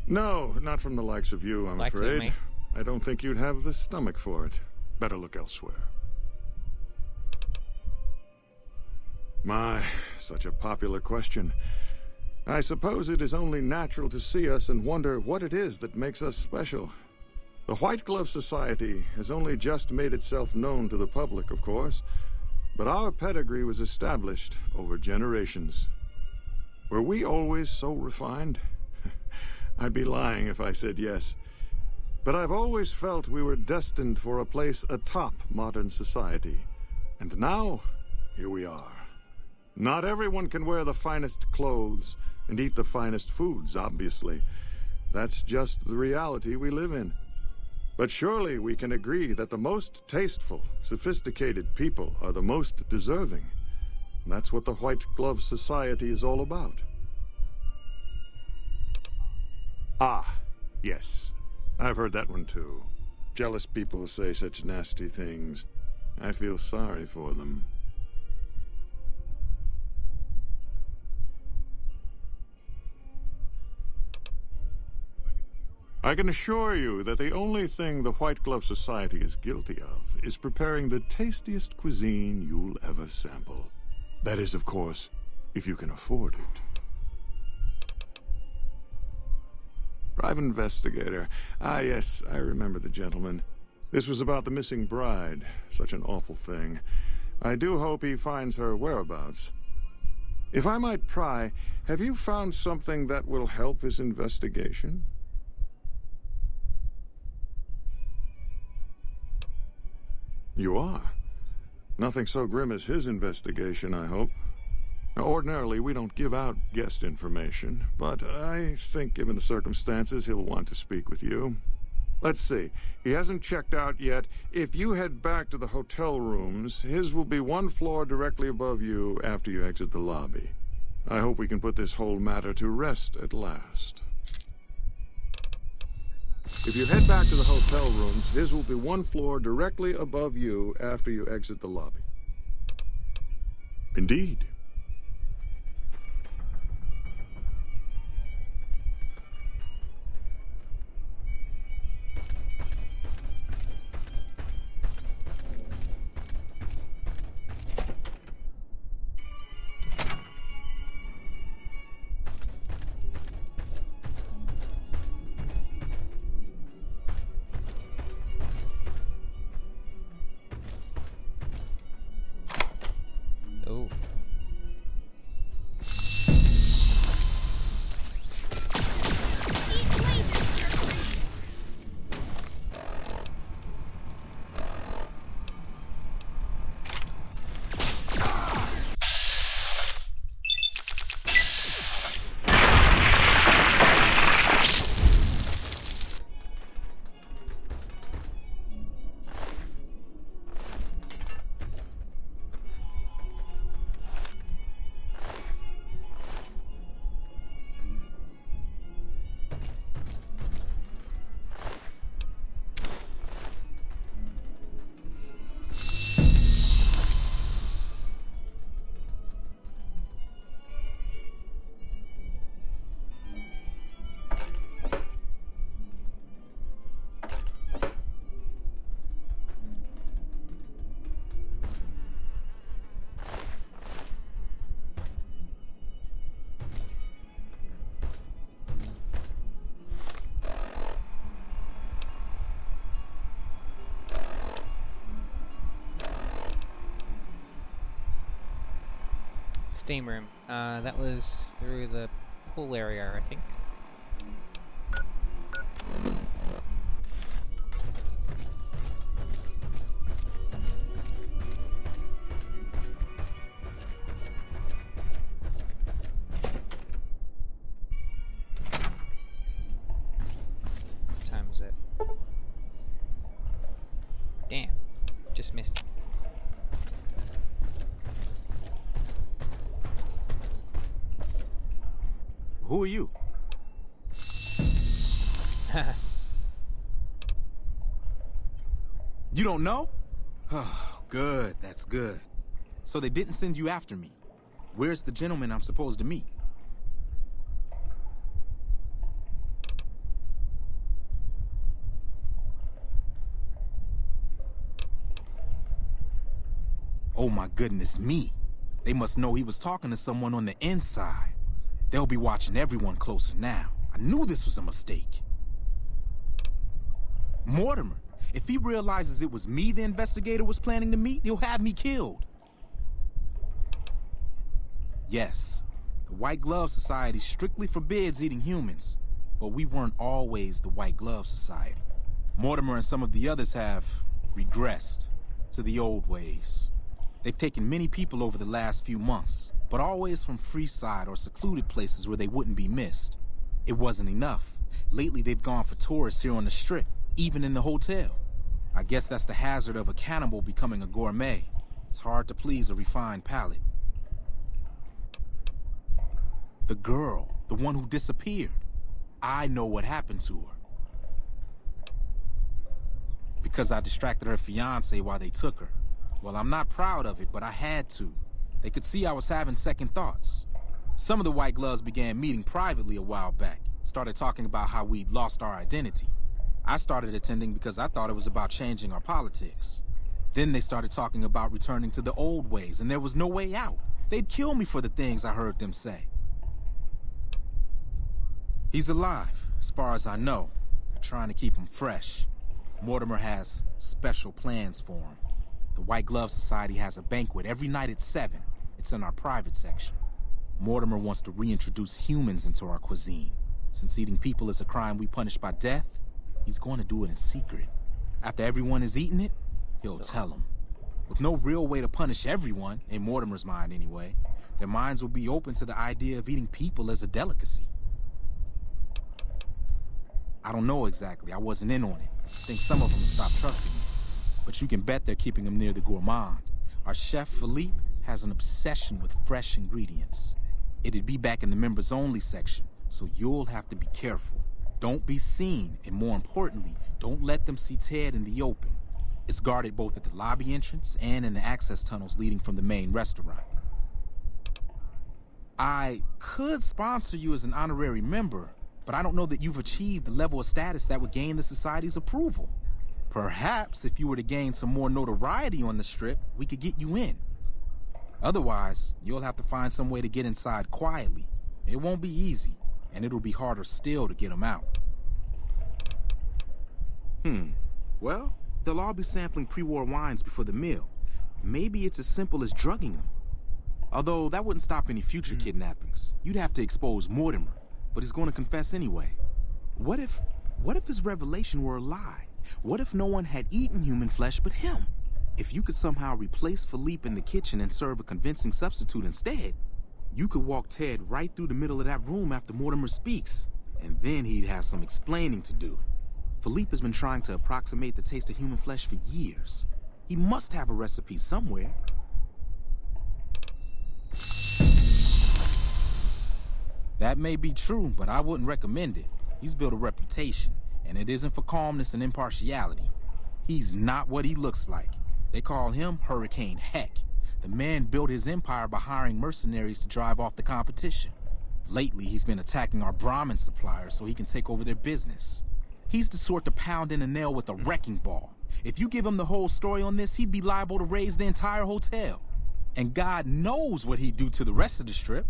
No, not from the likes of you, I'm afraid. I don't think you'd have the stomach for it. Better look elsewhere. My, such a popular question. I suppose it is only natural to see us and wonder what it is that makes us special. The White Glove Society has only just made itself known to the public, of course, but our pedigree was established over generations. Were we always so refined? I'd be lying if I said yes. But I've always felt we were destined for a place atop modern society. And now, here we are. Not everyone can wear the finest clothes and eat the finest foods, obviously. That's just the reality we live in. But surely we can agree that the most tasteful, sophisticated people are the most deserving. And that's what the White Glove Society is all about. Ah, yes. I've heard that one too. Jealous people say such nasty things. I feel sorry for them. I can assure you that the only thing the White Glove Society is guilty of is preparing the tastiest cuisine you'll ever sample. That is, of course, if you can afford it. Private investigator. Ah, yes, I remember the gentleman. This was about the missing bride. Such an awful thing. I do hope he finds her whereabouts. If I might pry, have you found something that will help his investigation? You are? Nothing so grim as his investigation, I hope. Ordinarily, we don't give out guest information, but I think given the circumstances, he'll want to speak with you. Let's see. He hasn't checked out yet. If you head back to the hotel rooms, his will be one floor directly above you after you exit the lobby. I hope we can put this whole matter to rest at last. If you head back to the hotel rooms, his will be one floor directly above you after you exit the lobby. Indeed. Oh. Steam room. That was through the pool area, I think. What time is it? Damn. Just missed it. Who are you? You don't know? Oh, good, that's good. So they didn't send you after me. Where's the gentleman I'm supposed to meet? Oh my goodness me. They must know he was talking to someone on the inside. They'll be watching everyone closer now. I knew this was a mistake. Mortimer, if he realizes it was me the investigator was planning to meet, he'll have me killed. Yes, the White Glove Society strictly forbids eating humans, but we weren't always the White Glove Society. Mortimer and some of the others have regressed to the old ways. They've taken many people over the last few months, but always from Freeside or secluded places where they wouldn't be missed. It wasn't enough. Lately, they've gone for tourists here on the Strip, even in the hotel. I guess that's the hazard of a cannibal becoming a gourmet. It's hard to please a refined palate. The girl, the one who disappeared. I know what happened to her. Because I distracted her fiancé while they took her. Well, I'm not proud of it, but I had to. They could see I was having second thoughts. Some of the White Gloves began meeting privately a while back, started talking about how we'd lost our identity. I started attending because I thought it was about changing our politics. Then they started talking about returning to the old ways, and there was no way out. They'd kill me for the things I heard them say. He's alive, as far as I know. They're trying to keep him fresh. Mortimer has special plans for him. The White Glove Society has a banquet every night at 7. It's in our private section. Mortimer wants to reintroduce humans into our cuisine. Since eating people is a crime we punish by death, he's going to do it in secret. After everyone has eaten it, he'll tell them. With no real way to punish everyone, in Mortimer's mind anyway, Their minds will be open to the idea of eating people as a delicacy. I don't know exactly. I wasn't in on it. I think some of them stopped trusting me. But you can bet they're keeping them near the gourmand. Our chef, Philippe, has an obsession with fresh ingredients. It'd be back in the members-only section, so you'll have to be careful. Don't be seen, and more importantly, don't let them see Ted in the open. It's guarded both at the lobby entrance and in the access tunnels leading from the main restaurant. I could sponsor you as an honorary member, but I don't know that you've achieved the level of status that would gain the Society's approval. Perhaps if you were to gain some more notoriety on the Strip, we could get you in. Otherwise, you'll have to find some way to get inside quietly. It won't be easy, and it'll be harder still to get them out. Well, they'll all be sampling pre-war wines before the meal. Maybe it's as simple as drugging them. Although that wouldn't stop any future kidnappings. You'd have to expose Mortimer, but he's going to confess anyway. What if his revelation were a lie? What if no one had eaten human flesh but him? If you could somehow replace Philippe in the kitchen and serve a convincing substitute instead, you could walk Ted right through the middle of that room after Mortimer speaks, and then he'd have some explaining to do. Philippe has been trying to approximate the taste of human flesh for years. He must have a recipe somewhere. That may be true, but I wouldn't recommend it. He's built a reputation, and it isn't for calmness and impartiality. He's not what he looks like. They call him Hurricane Heck. The man built his empire by hiring mercenaries to drive off the competition. Lately, he's been attacking our Brahmin suppliers so he can take over their business. He's the sort to pound in a nail with a wrecking ball. If you give him the whole story on this, he'd be liable to raise the entire hotel. And God knows what he'd do to the rest of the Strip.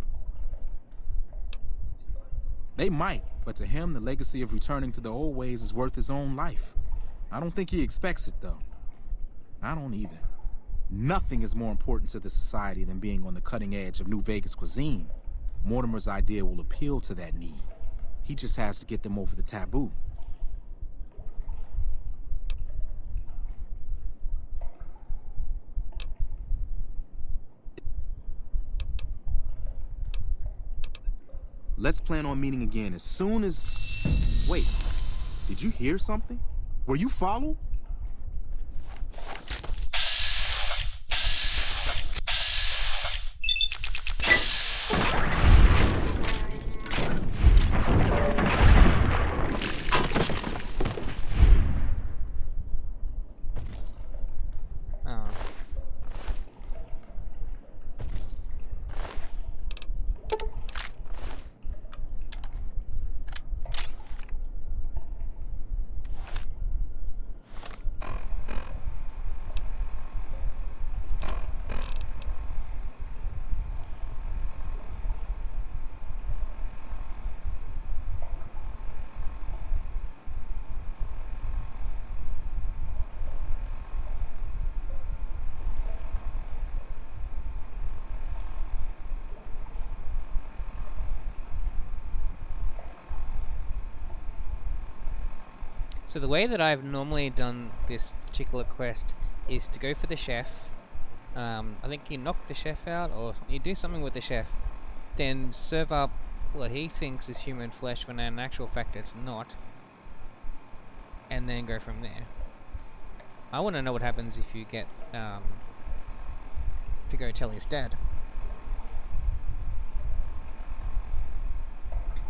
They might, but to him, the legacy of returning to the old ways is worth his own life. I don't think he expects it, though. I don't either. Nothing is more important to the Society than being on the cutting edge of New Vegas cuisine. Mortimer's idea will appeal to that need. He just has to get them over the taboo. Let's plan on meeting again as soon as... Wait, did you hear something? Were you followed? So the way that I've normally done this particular quest is to go for the chef. I think you knock the chef out, or you do something with the chef, then serve up what he thinks is human flesh when in actual fact it's not, and then go from there. I want to know what happens if you get, if you go tell his dad.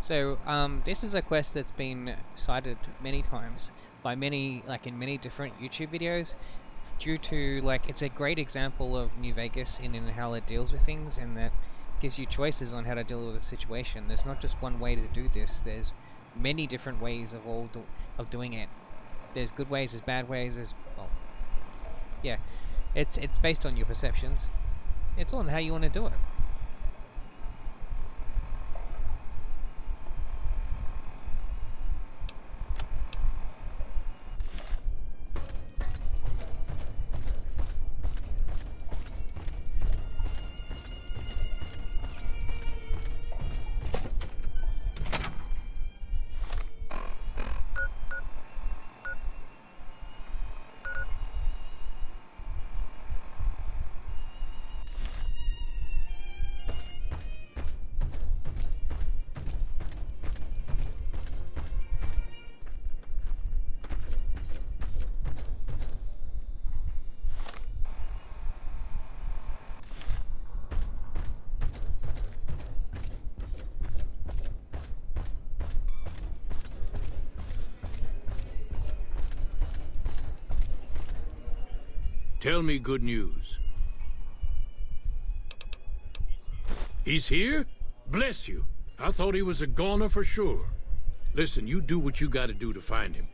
So, this is a quest that's been cited many times by many, in many different YouTube videos, due to, it's a great example of New Vegas in how it deals with things, and that gives you choices on how to deal with a situation. There's not just one way to do this, there's many different ways of doing it. There's good ways, there's bad ways, yeah, it's based on your perceptions. It's on how you want to do it. Tell me good news. He's here? Bless you. I thought he was a goner for sure. Listen, you do what you gotta do to find him.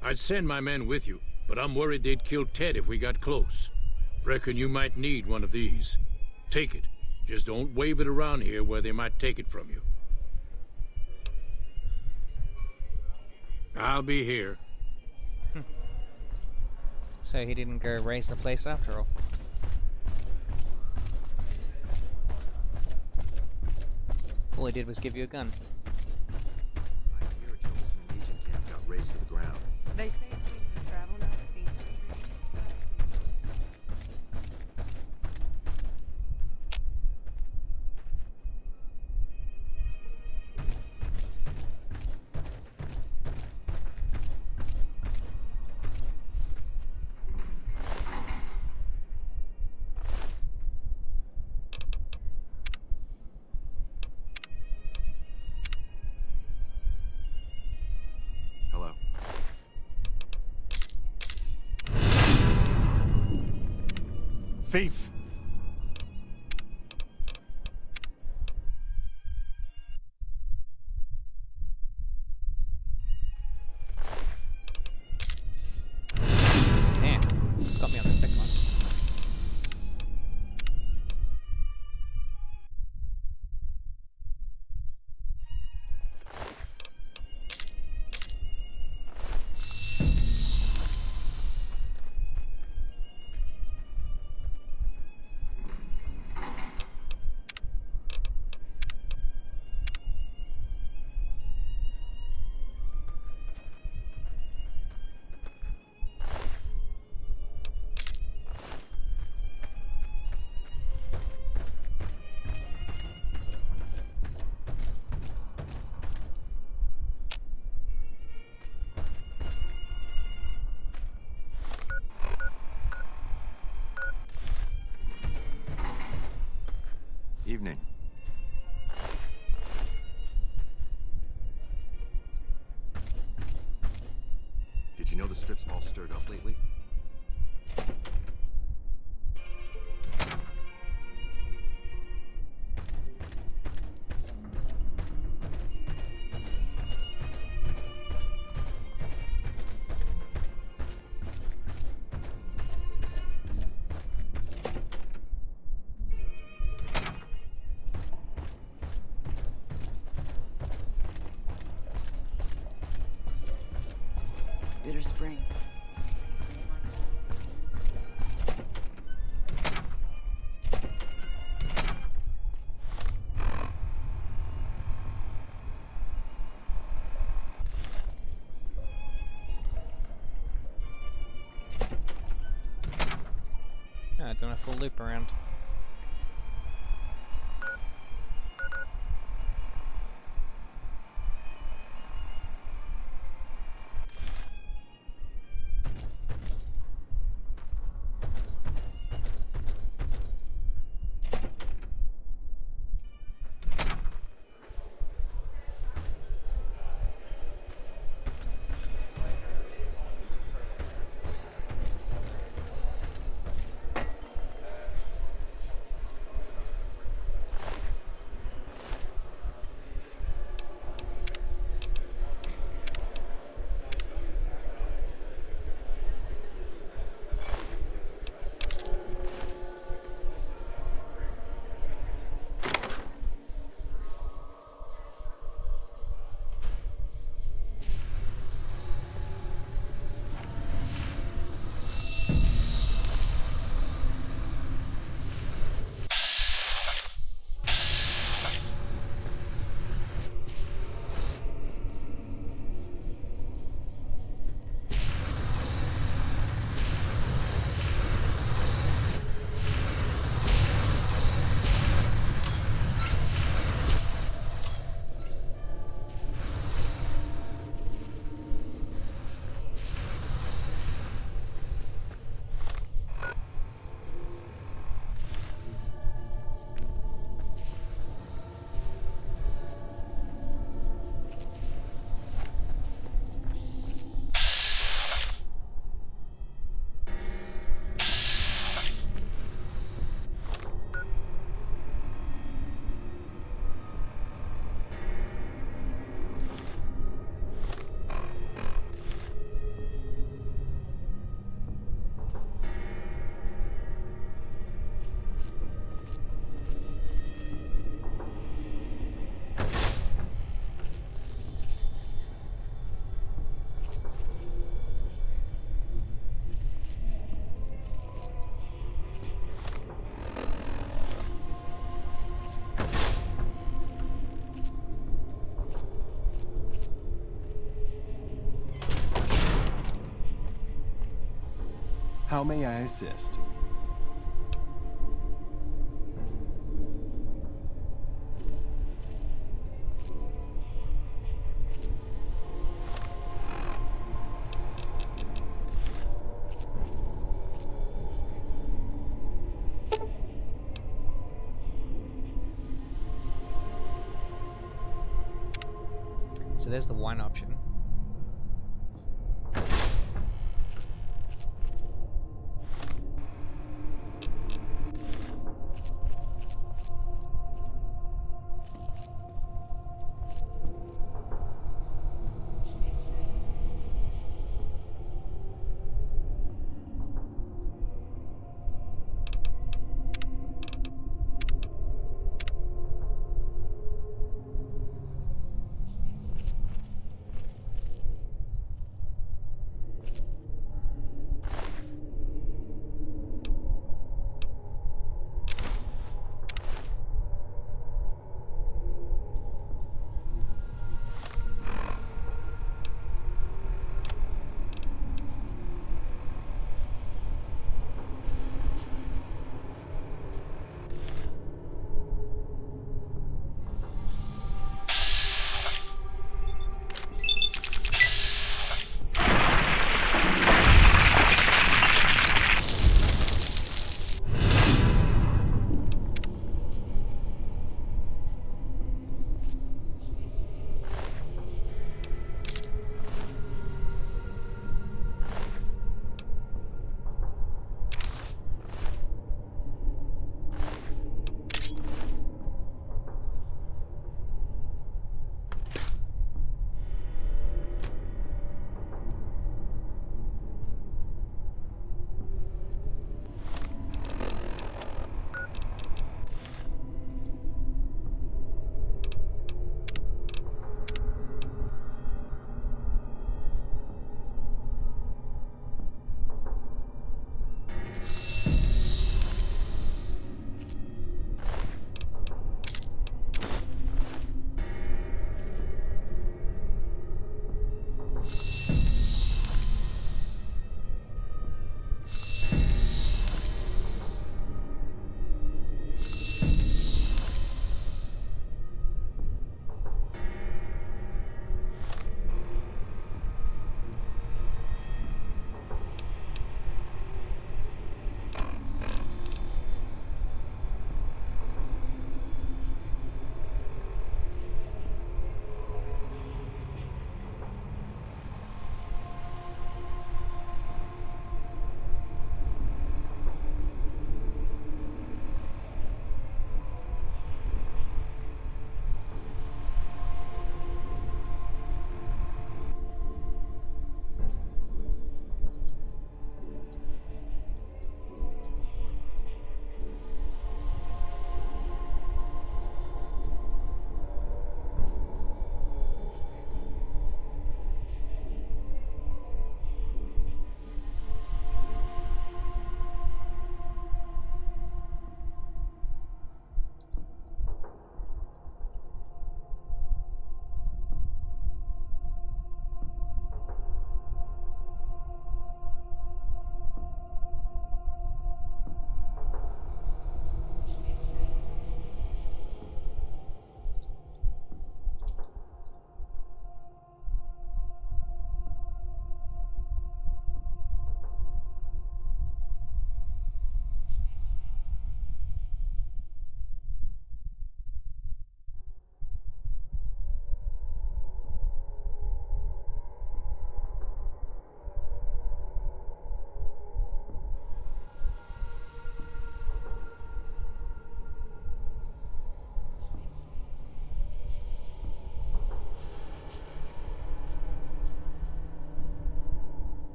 I'd send my men with you, but I'm worried they'd kill Ted if we got close. Reckon you might need one of these. Take it. Just don't wave it around here where they might take it from you. I'll be here. So he didn't go raise the place after all. All he did was give you a gun. I hear a troublesome Legion camp got razed to the ground. They say things travel now to Phoenix. Hello. Thief! Damn. Got me on the second one. Evening. Did you know the strip's all stirred up lately? Bitter Springs. Oh, I've done a full loop around. How may I assist? So there's the one option.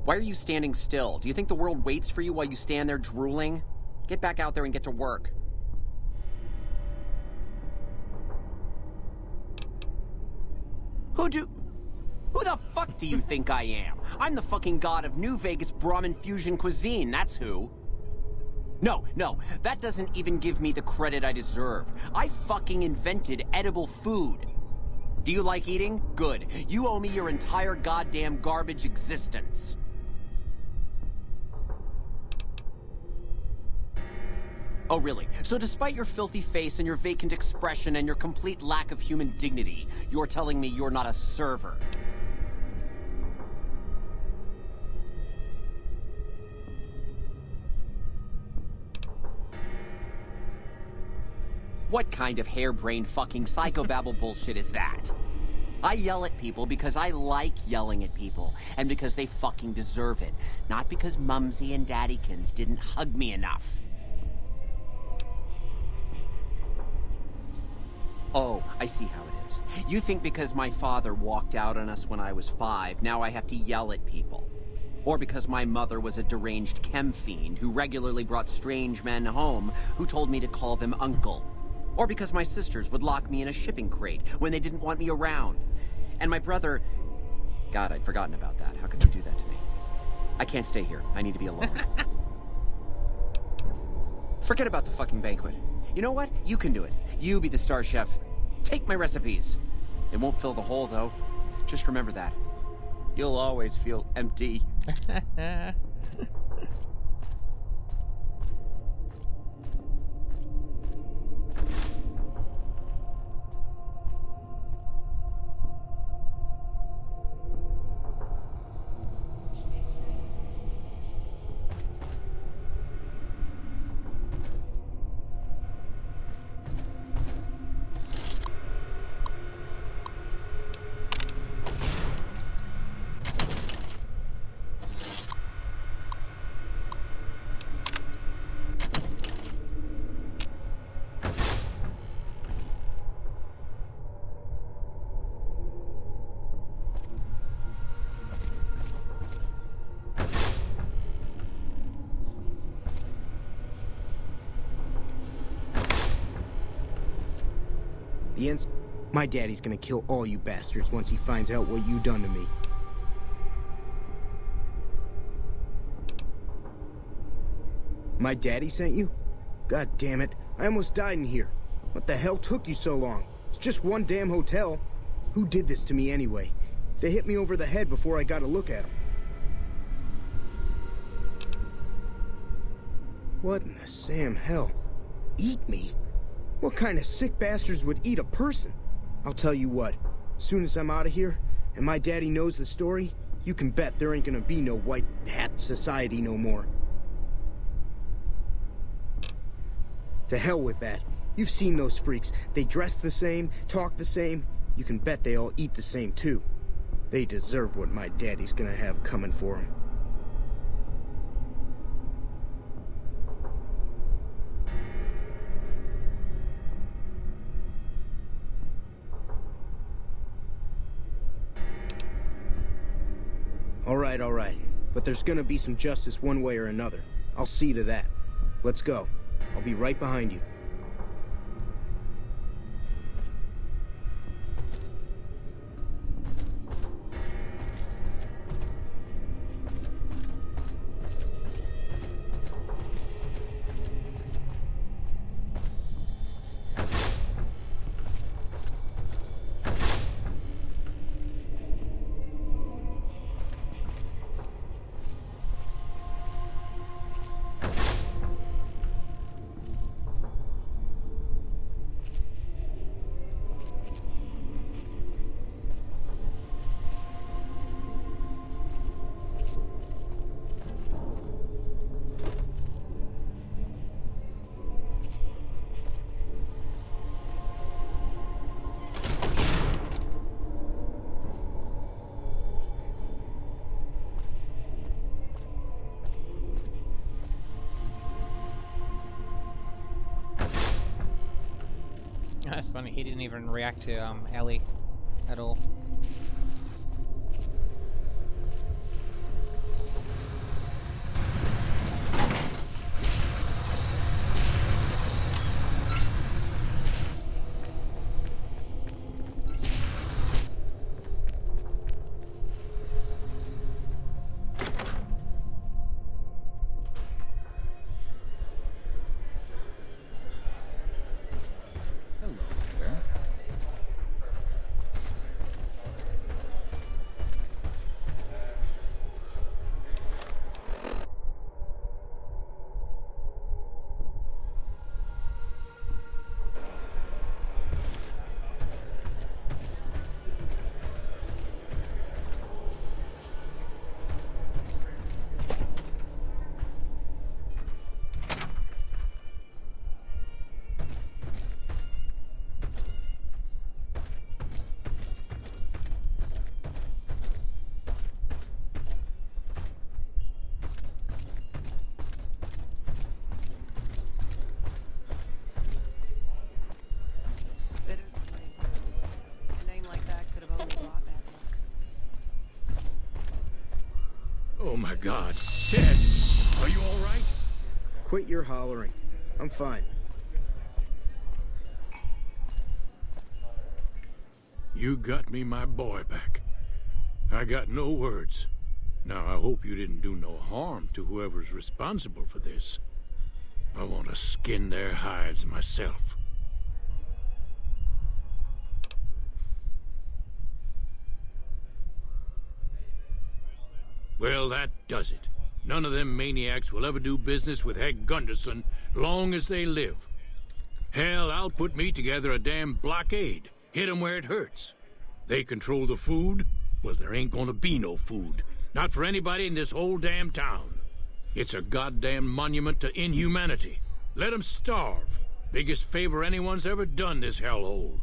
Why are you standing still? Do you think the world waits for you while you stand there drooling? Get back out there and get to work. Who the fuck do you think I am? I'm the fucking god of New Vegas Brahmin fusion cuisine, that's who. No, that doesn't even give me the credit I deserve. I fucking invented edible food. Do you like eating? Good. You owe me your entire goddamn garbage existence. Oh, really? So despite your filthy face and your vacant expression and your complete lack of human dignity, you're telling me you're not a server? What kind of harebrained fucking psychobabble bullshit is that? I yell at people because I like yelling at people, and because they fucking deserve it, not because Mumsy and Daddykins didn't hug me enough. Oh, I see how it is. You think because my father walked out on us when I was 5, now I have to yell at people. Or because my mother was a deranged chem fiend who regularly brought strange men home who told me to call them uncle. Or because my sisters would lock me in a shipping crate when they didn't want me around. And my brother... God, I'd forgotten about that. How could they do that to me? I can't stay here. I need to be alone. Forget about the fucking banquet. You know what? You can do it. You be the star chef. Take my recipes. It won't fill the hole, though. Just remember that. You'll always feel empty. My daddy's gonna kill all you bastards once he finds out what you done to me. My daddy sent you? God damn it, I almost died in here. What the hell took you so long? It's just one damn hotel. Who did this to me anyway? They hit me over the head before I got a look at them. What in the Sam hell? Eat me? What kind of sick bastards would eat a person? I'll tell you what, as soon as I'm out of here, and my daddy knows the story, you can bet there ain't gonna be no white hat society no more. To hell with that. You've seen those freaks. They dress the same, talk the same. You can bet they all eat the same too. They deserve what my daddy's gonna have coming for them. All right. But there's gonna be some justice one way or another. I'll see to that. Let's go. I'll be right behind you. That's funny, he didn't even react to Ellie at all. Oh my God. Ted, are you all right? Quit your hollering. I'm fine. You got me my boy back. I got no words. Now, I hope you didn't do no harm to whoever's responsible for this. I want to skin their hides myself. Well, that does it. None of them maniacs will ever do business with Hank Gunderson long as they live. Hell, I'll put me together a damn blockade. Hit 'em where it hurts. They control the food? Well, there ain't gonna be no food. Not for anybody in this whole damn town. It's a goddamn monument to inhumanity. Let 'em starve. Biggest favor anyone's ever done this hellhole.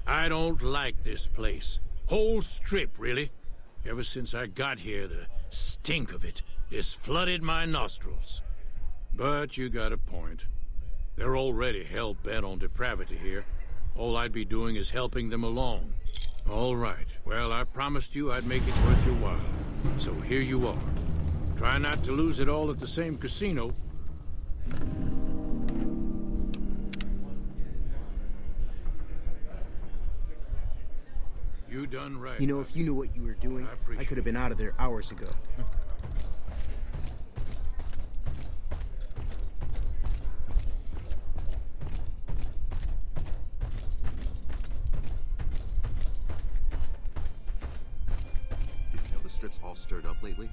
I don't like this place. Whole strip, really. Ever since I got here, the stink of it has flooded my nostrils. But you got a point. They're already hell-bent on depravity here. All I'd be doing is helping them along. All right. Well, I promised you I'd make it worth your while. So here you are. Try not to lose it all at the same casino. You done right. You know, if you knew what you were doing, I could have been out of there hours ago. Did you know the strip's all stirred up lately?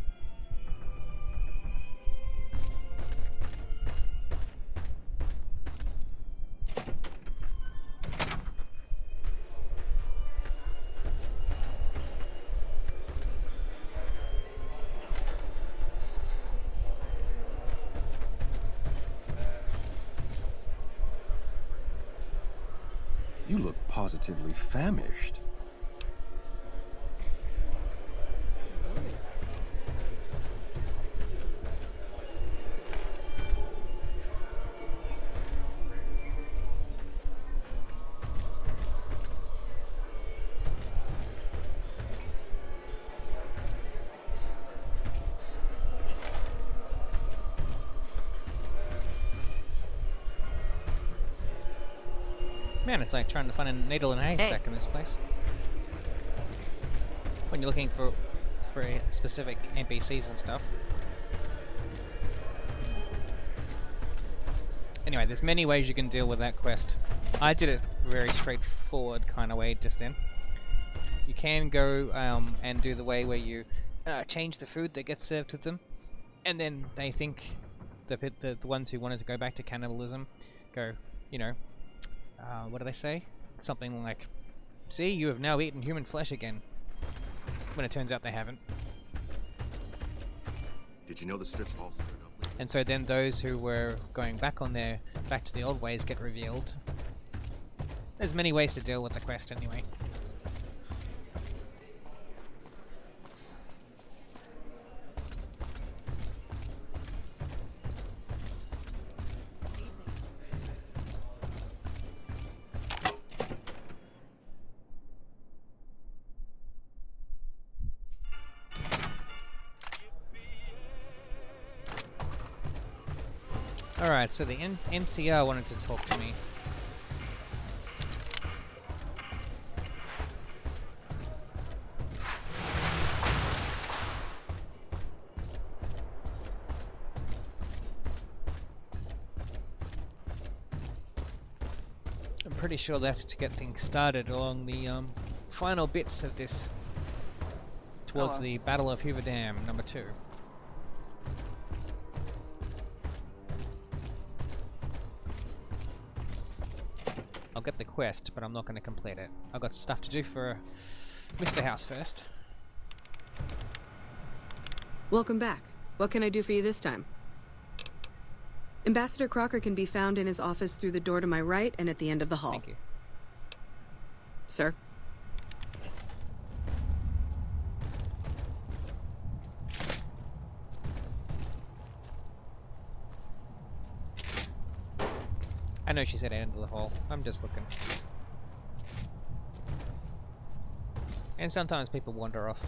You look positively famished. Man, it's like trying to find a needle in a haystack in this place. When you're looking for specific NPCs and stuff. Anyway, there's many ways you can deal with that quest. I did it very straightforward kind of way just then. You can go and do the way where you change the food that gets served to them, and then they think the ones who wanted to go back to cannibalism go, you know, what do they say? Something like, "See, you have now eaten human flesh again." When it turns out they haven't. Did you know the strip's all stirred up? And so then those who were going back to the old ways get revealed. There's many ways to deal with the quest anyway. Alright, so the NCR wanted to talk to me. I'm pretty sure that's to get things started along the final bits of this towards the Battle of Hoover Dam, number 2. I'll get the quest, but I'm not going to complete it. I've got stuff to do for Mr. House first. Welcome back. What can I do for you this time? Ambassador Crocker can be found in his office through the door to my right and at the end of the hall. Thank you. Sir? I know she said end of the hall. I'm just looking. And sometimes people wander off.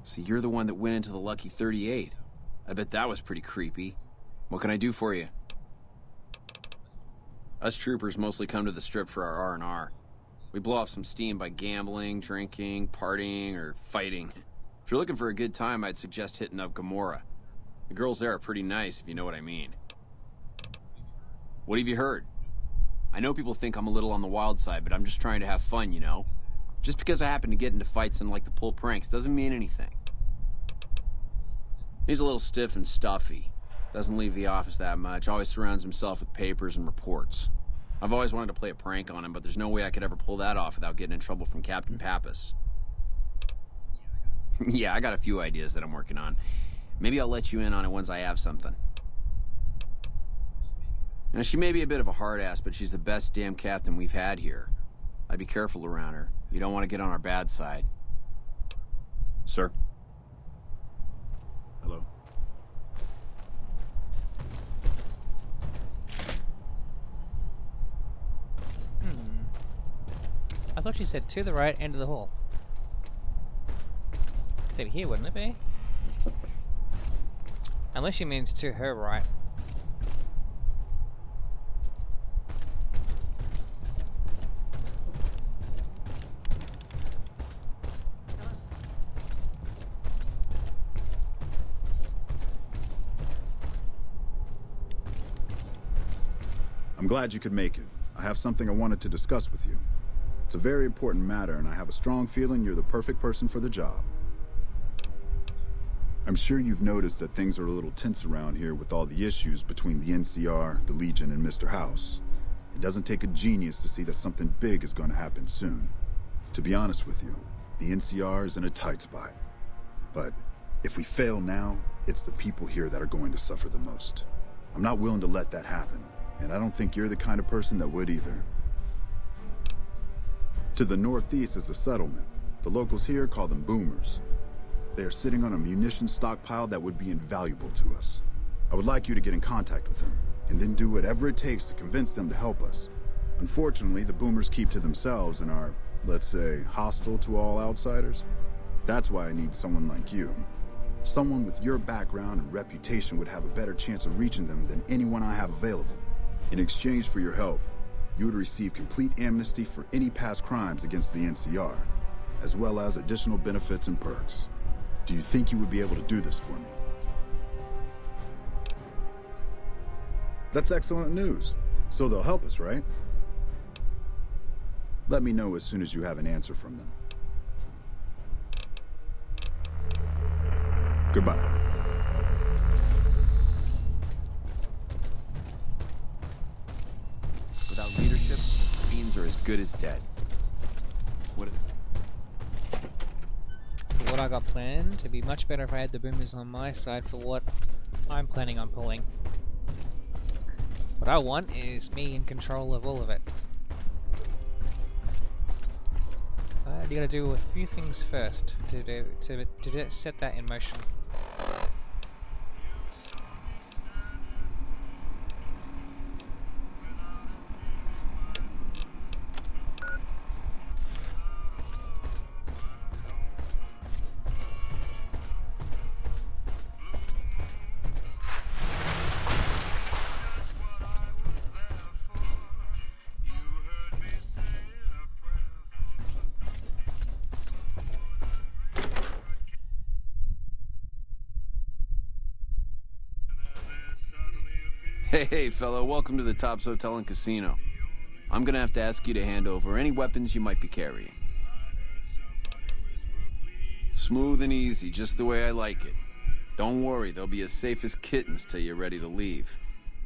So you're the one that went into the Lucky 38. I bet that was pretty creepy. What can I do for you? Us troopers mostly come to the Strip for our R&R. We blow off some steam by gambling, drinking, partying, or fighting. If you're looking for a good time, I'd suggest hitting up Gamora. The girls there are pretty nice, if you know what I mean. What have you heard? I know people think I'm a little on the wild side, but I'm just trying to have fun, you know? Just because I happen to get into fights and like to pull pranks doesn't mean anything. He's a little stiff and stuffy. Doesn't leave the office that much. Always surrounds himself with papers and reports. I've always wanted to play a prank on him, but there's no way I could ever pull that off without getting in trouble from Captain Pappas. Yeah, I got a few ideas that I'm working on. Maybe I'll let you in on it once I have something. Now, she may be a bit of a hard ass, but she's the best damn captain we've had here. I'd be careful around her. You don't want to get on our bad side. Sir? Hello? I thought she said to the right, end of the hall. It's over here, wouldn't it be? Unless she means to her right. I'm glad you could make it. I have something I wanted to discuss with you. It's a very important matter, and I have a strong feeling you're the perfect person for the job. I'm sure you've noticed that things are a little tense around here with all the issues between the NCR, the Legion, and Mr. House. It doesn't take a genius to see that something big is going to happen soon. To be honest with you, the NCR is in a tight spot. But if we fail now, it's the people here that are going to suffer the most. I'm not willing to let that happen. And I don't think you're the kind of person that would either. To the northeast is a settlement. The locals here call them boomers. They are sitting on a munitions stockpile that would be invaluable to us. I would like you to get in contact with them, and then do whatever it takes to convince them to help us. Unfortunately, the boomers keep to themselves and are, let's say, hostile to all outsiders. That's why I need someone like you. Someone with your background and reputation would have a better chance of reaching them than anyone I have available. In exchange for your help, you would receive complete amnesty for any past crimes against the NCR, as well as additional benefits and perks. Do you think you would be able to do this for me? That's excellent news. So they'll help us, right? Let me know as soon as you have an answer from them. Goodbye. Without leadership, fiends are as good as dead. For what I got planned, it'd be much better if I had the boomers on my side for what I'm planning on pulling. What I want is me in control of all of it. But you gotta do a few things first to set that in motion. Hey, fellow, welcome to the Tops Hotel and Casino. I'm gonna have to ask you to hand over any weapons you might be carrying. Smooth and easy, just the way I like it. Don't worry, they'll be as safe as kittens till you're ready to leave.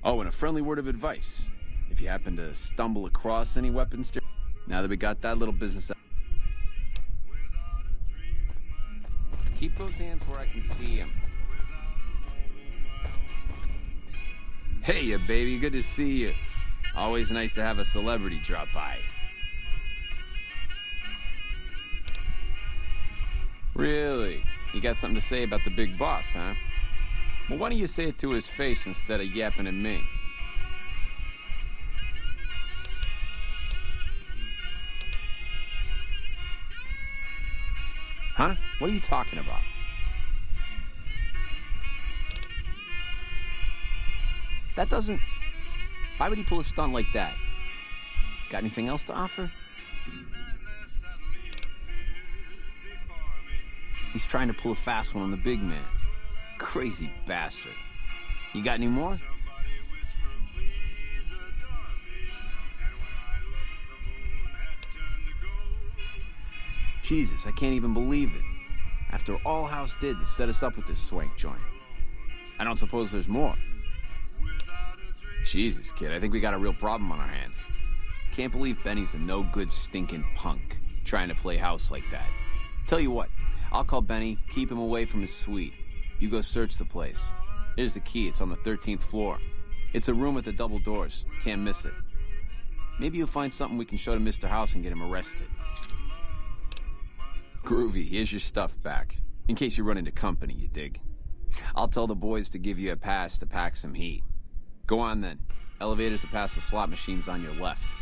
Oh, and a friendly word of advice. If you happen to stumble across any weapons, Now that we got that little business out. Keep those hands where I can see them. Hey, ya baby, good to see you. Always nice to have a celebrity drop by. Really? You got something to say about the big boss, huh? Well, why don't you say it to his face instead of yapping at me? Huh? What are you talking about? That doesn't... Why would he pull a stunt like that? Got anything else to offer? He's trying to pull a fast one on the big man. Crazy bastard. You got any more? Jesus, I can't even believe it. After all House did to set us up with this swank joint. I don't suppose there's more. Jesus, kid, I think we got a real problem on our hands. Can't believe Benny's a no-good stinking punk, trying to play house like that. Tell you what, I'll call Benny, keep him away from his suite. You go search the place. Here's the key, it's on the 13th floor. It's a room with the double doors, can't miss it. Maybe you'll find something we can show to Mr. House and get him arrested. Groovy, here's your stuff back. In case you run into company, you dig? I'll tell the boys to give you a pass to pack some heat. Go on then. Elevators to pass the slot machines on your left.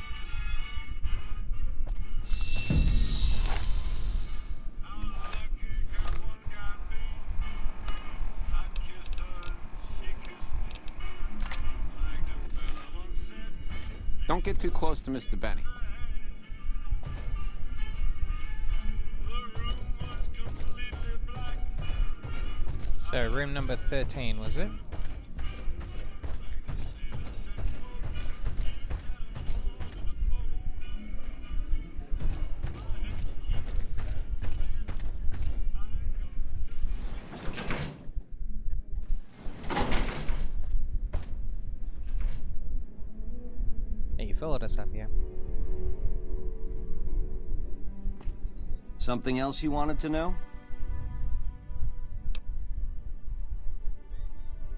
Don't get too close to Mr. Benny. So, room number 13, was it? Hey, you followed us up here. Something else you wanted to know?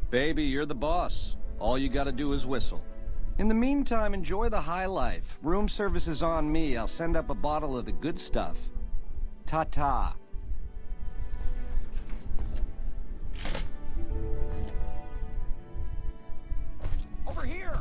Baby, you're the boss. All you gotta do is whistle. In the meantime, enjoy the high life. Room service is on me. I'll send up a bottle of the good stuff. Ta-ta. Over here!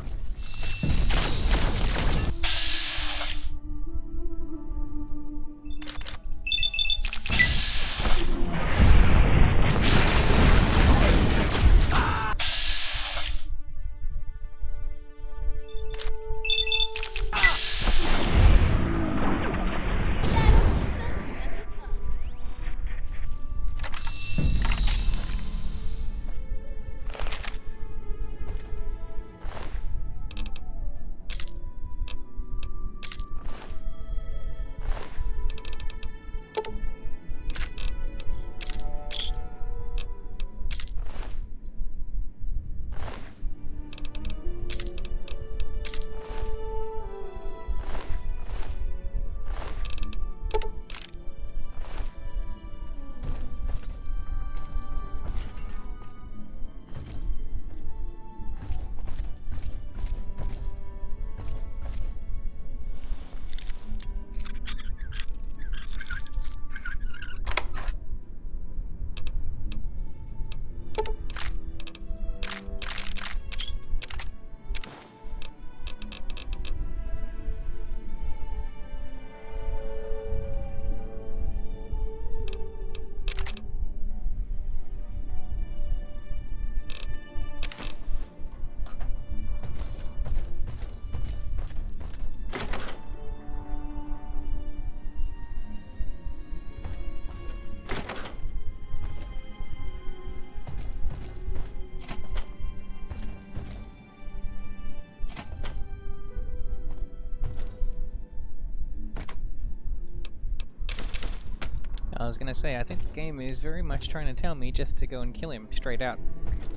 I was gonna say, I think the game is very much trying to tell me just to go and kill him straight out.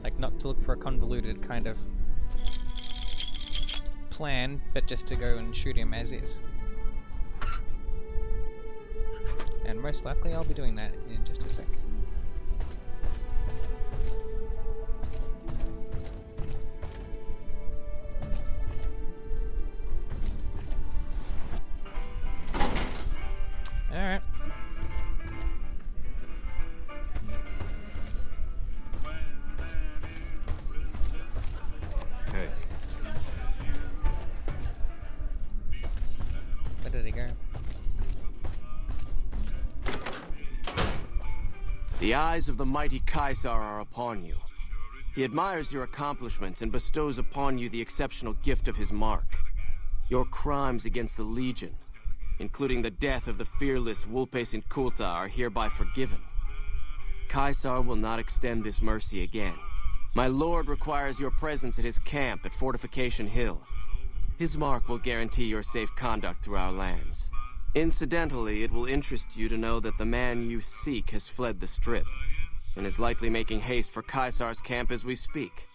Like, not to look for a convoluted kind of plan, but just to go and shoot him as is. and most likely I'll be doing that in just a sec. Alright. Hey. Where did he go? The eyes of the mighty Caesar are upon you. He admires your accomplishments and bestows upon you the exceptional gift of his mark. Your crimes against the Legion, including the death of the fearless Vulpes and Kulta, are hereby forgiven. Caesar will not extend this mercy again. My lord requires your presence at his camp at Fortification Hill. His mark will guarantee your safe conduct through our lands. Incidentally, it will interest you to know that the man you seek has fled the Strip, and is likely making haste for Caesar's camp as we speak.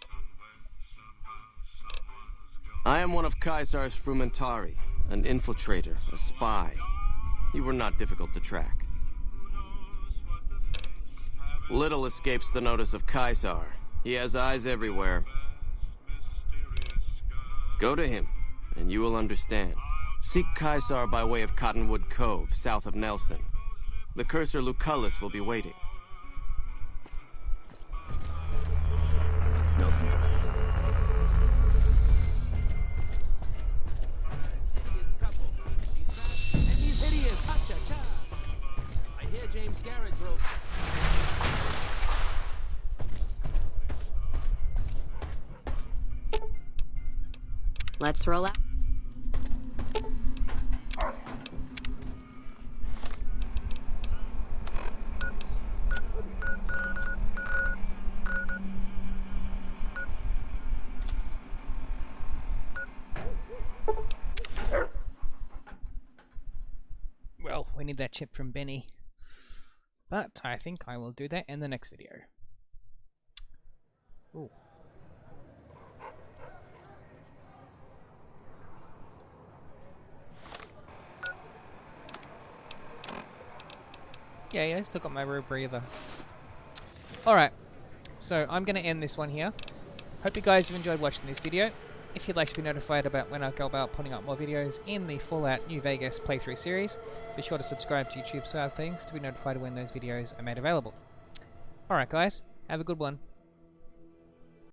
I am one of Caesar's Frumentari, an infiltrator, a spy. You were not difficult to track. Little escapes the notice of Caesar. He has eyes everywhere. Go to him, and you will understand. Seek Caesar by way of Cottonwood Cove, south of Nelson. The cursor Lucullus will be waiting. Nelson. And he's hideous. Ha-cha-cha. I hear James Garrett broke. Let's roll out. Well, we need that chip from Benny. But I think I will do that in the next video. Ooh. Yeah, I still got my real breather. Alright, so I'm going to end this one here. Hope you guys have enjoyed watching this video. If you'd like to be notified about when I go about putting up more videos in the Fallout New Vegas playthrough series, be sure to subscribe to YouTube side of things to be notified when those videos are made available. Alright guys, have a good one.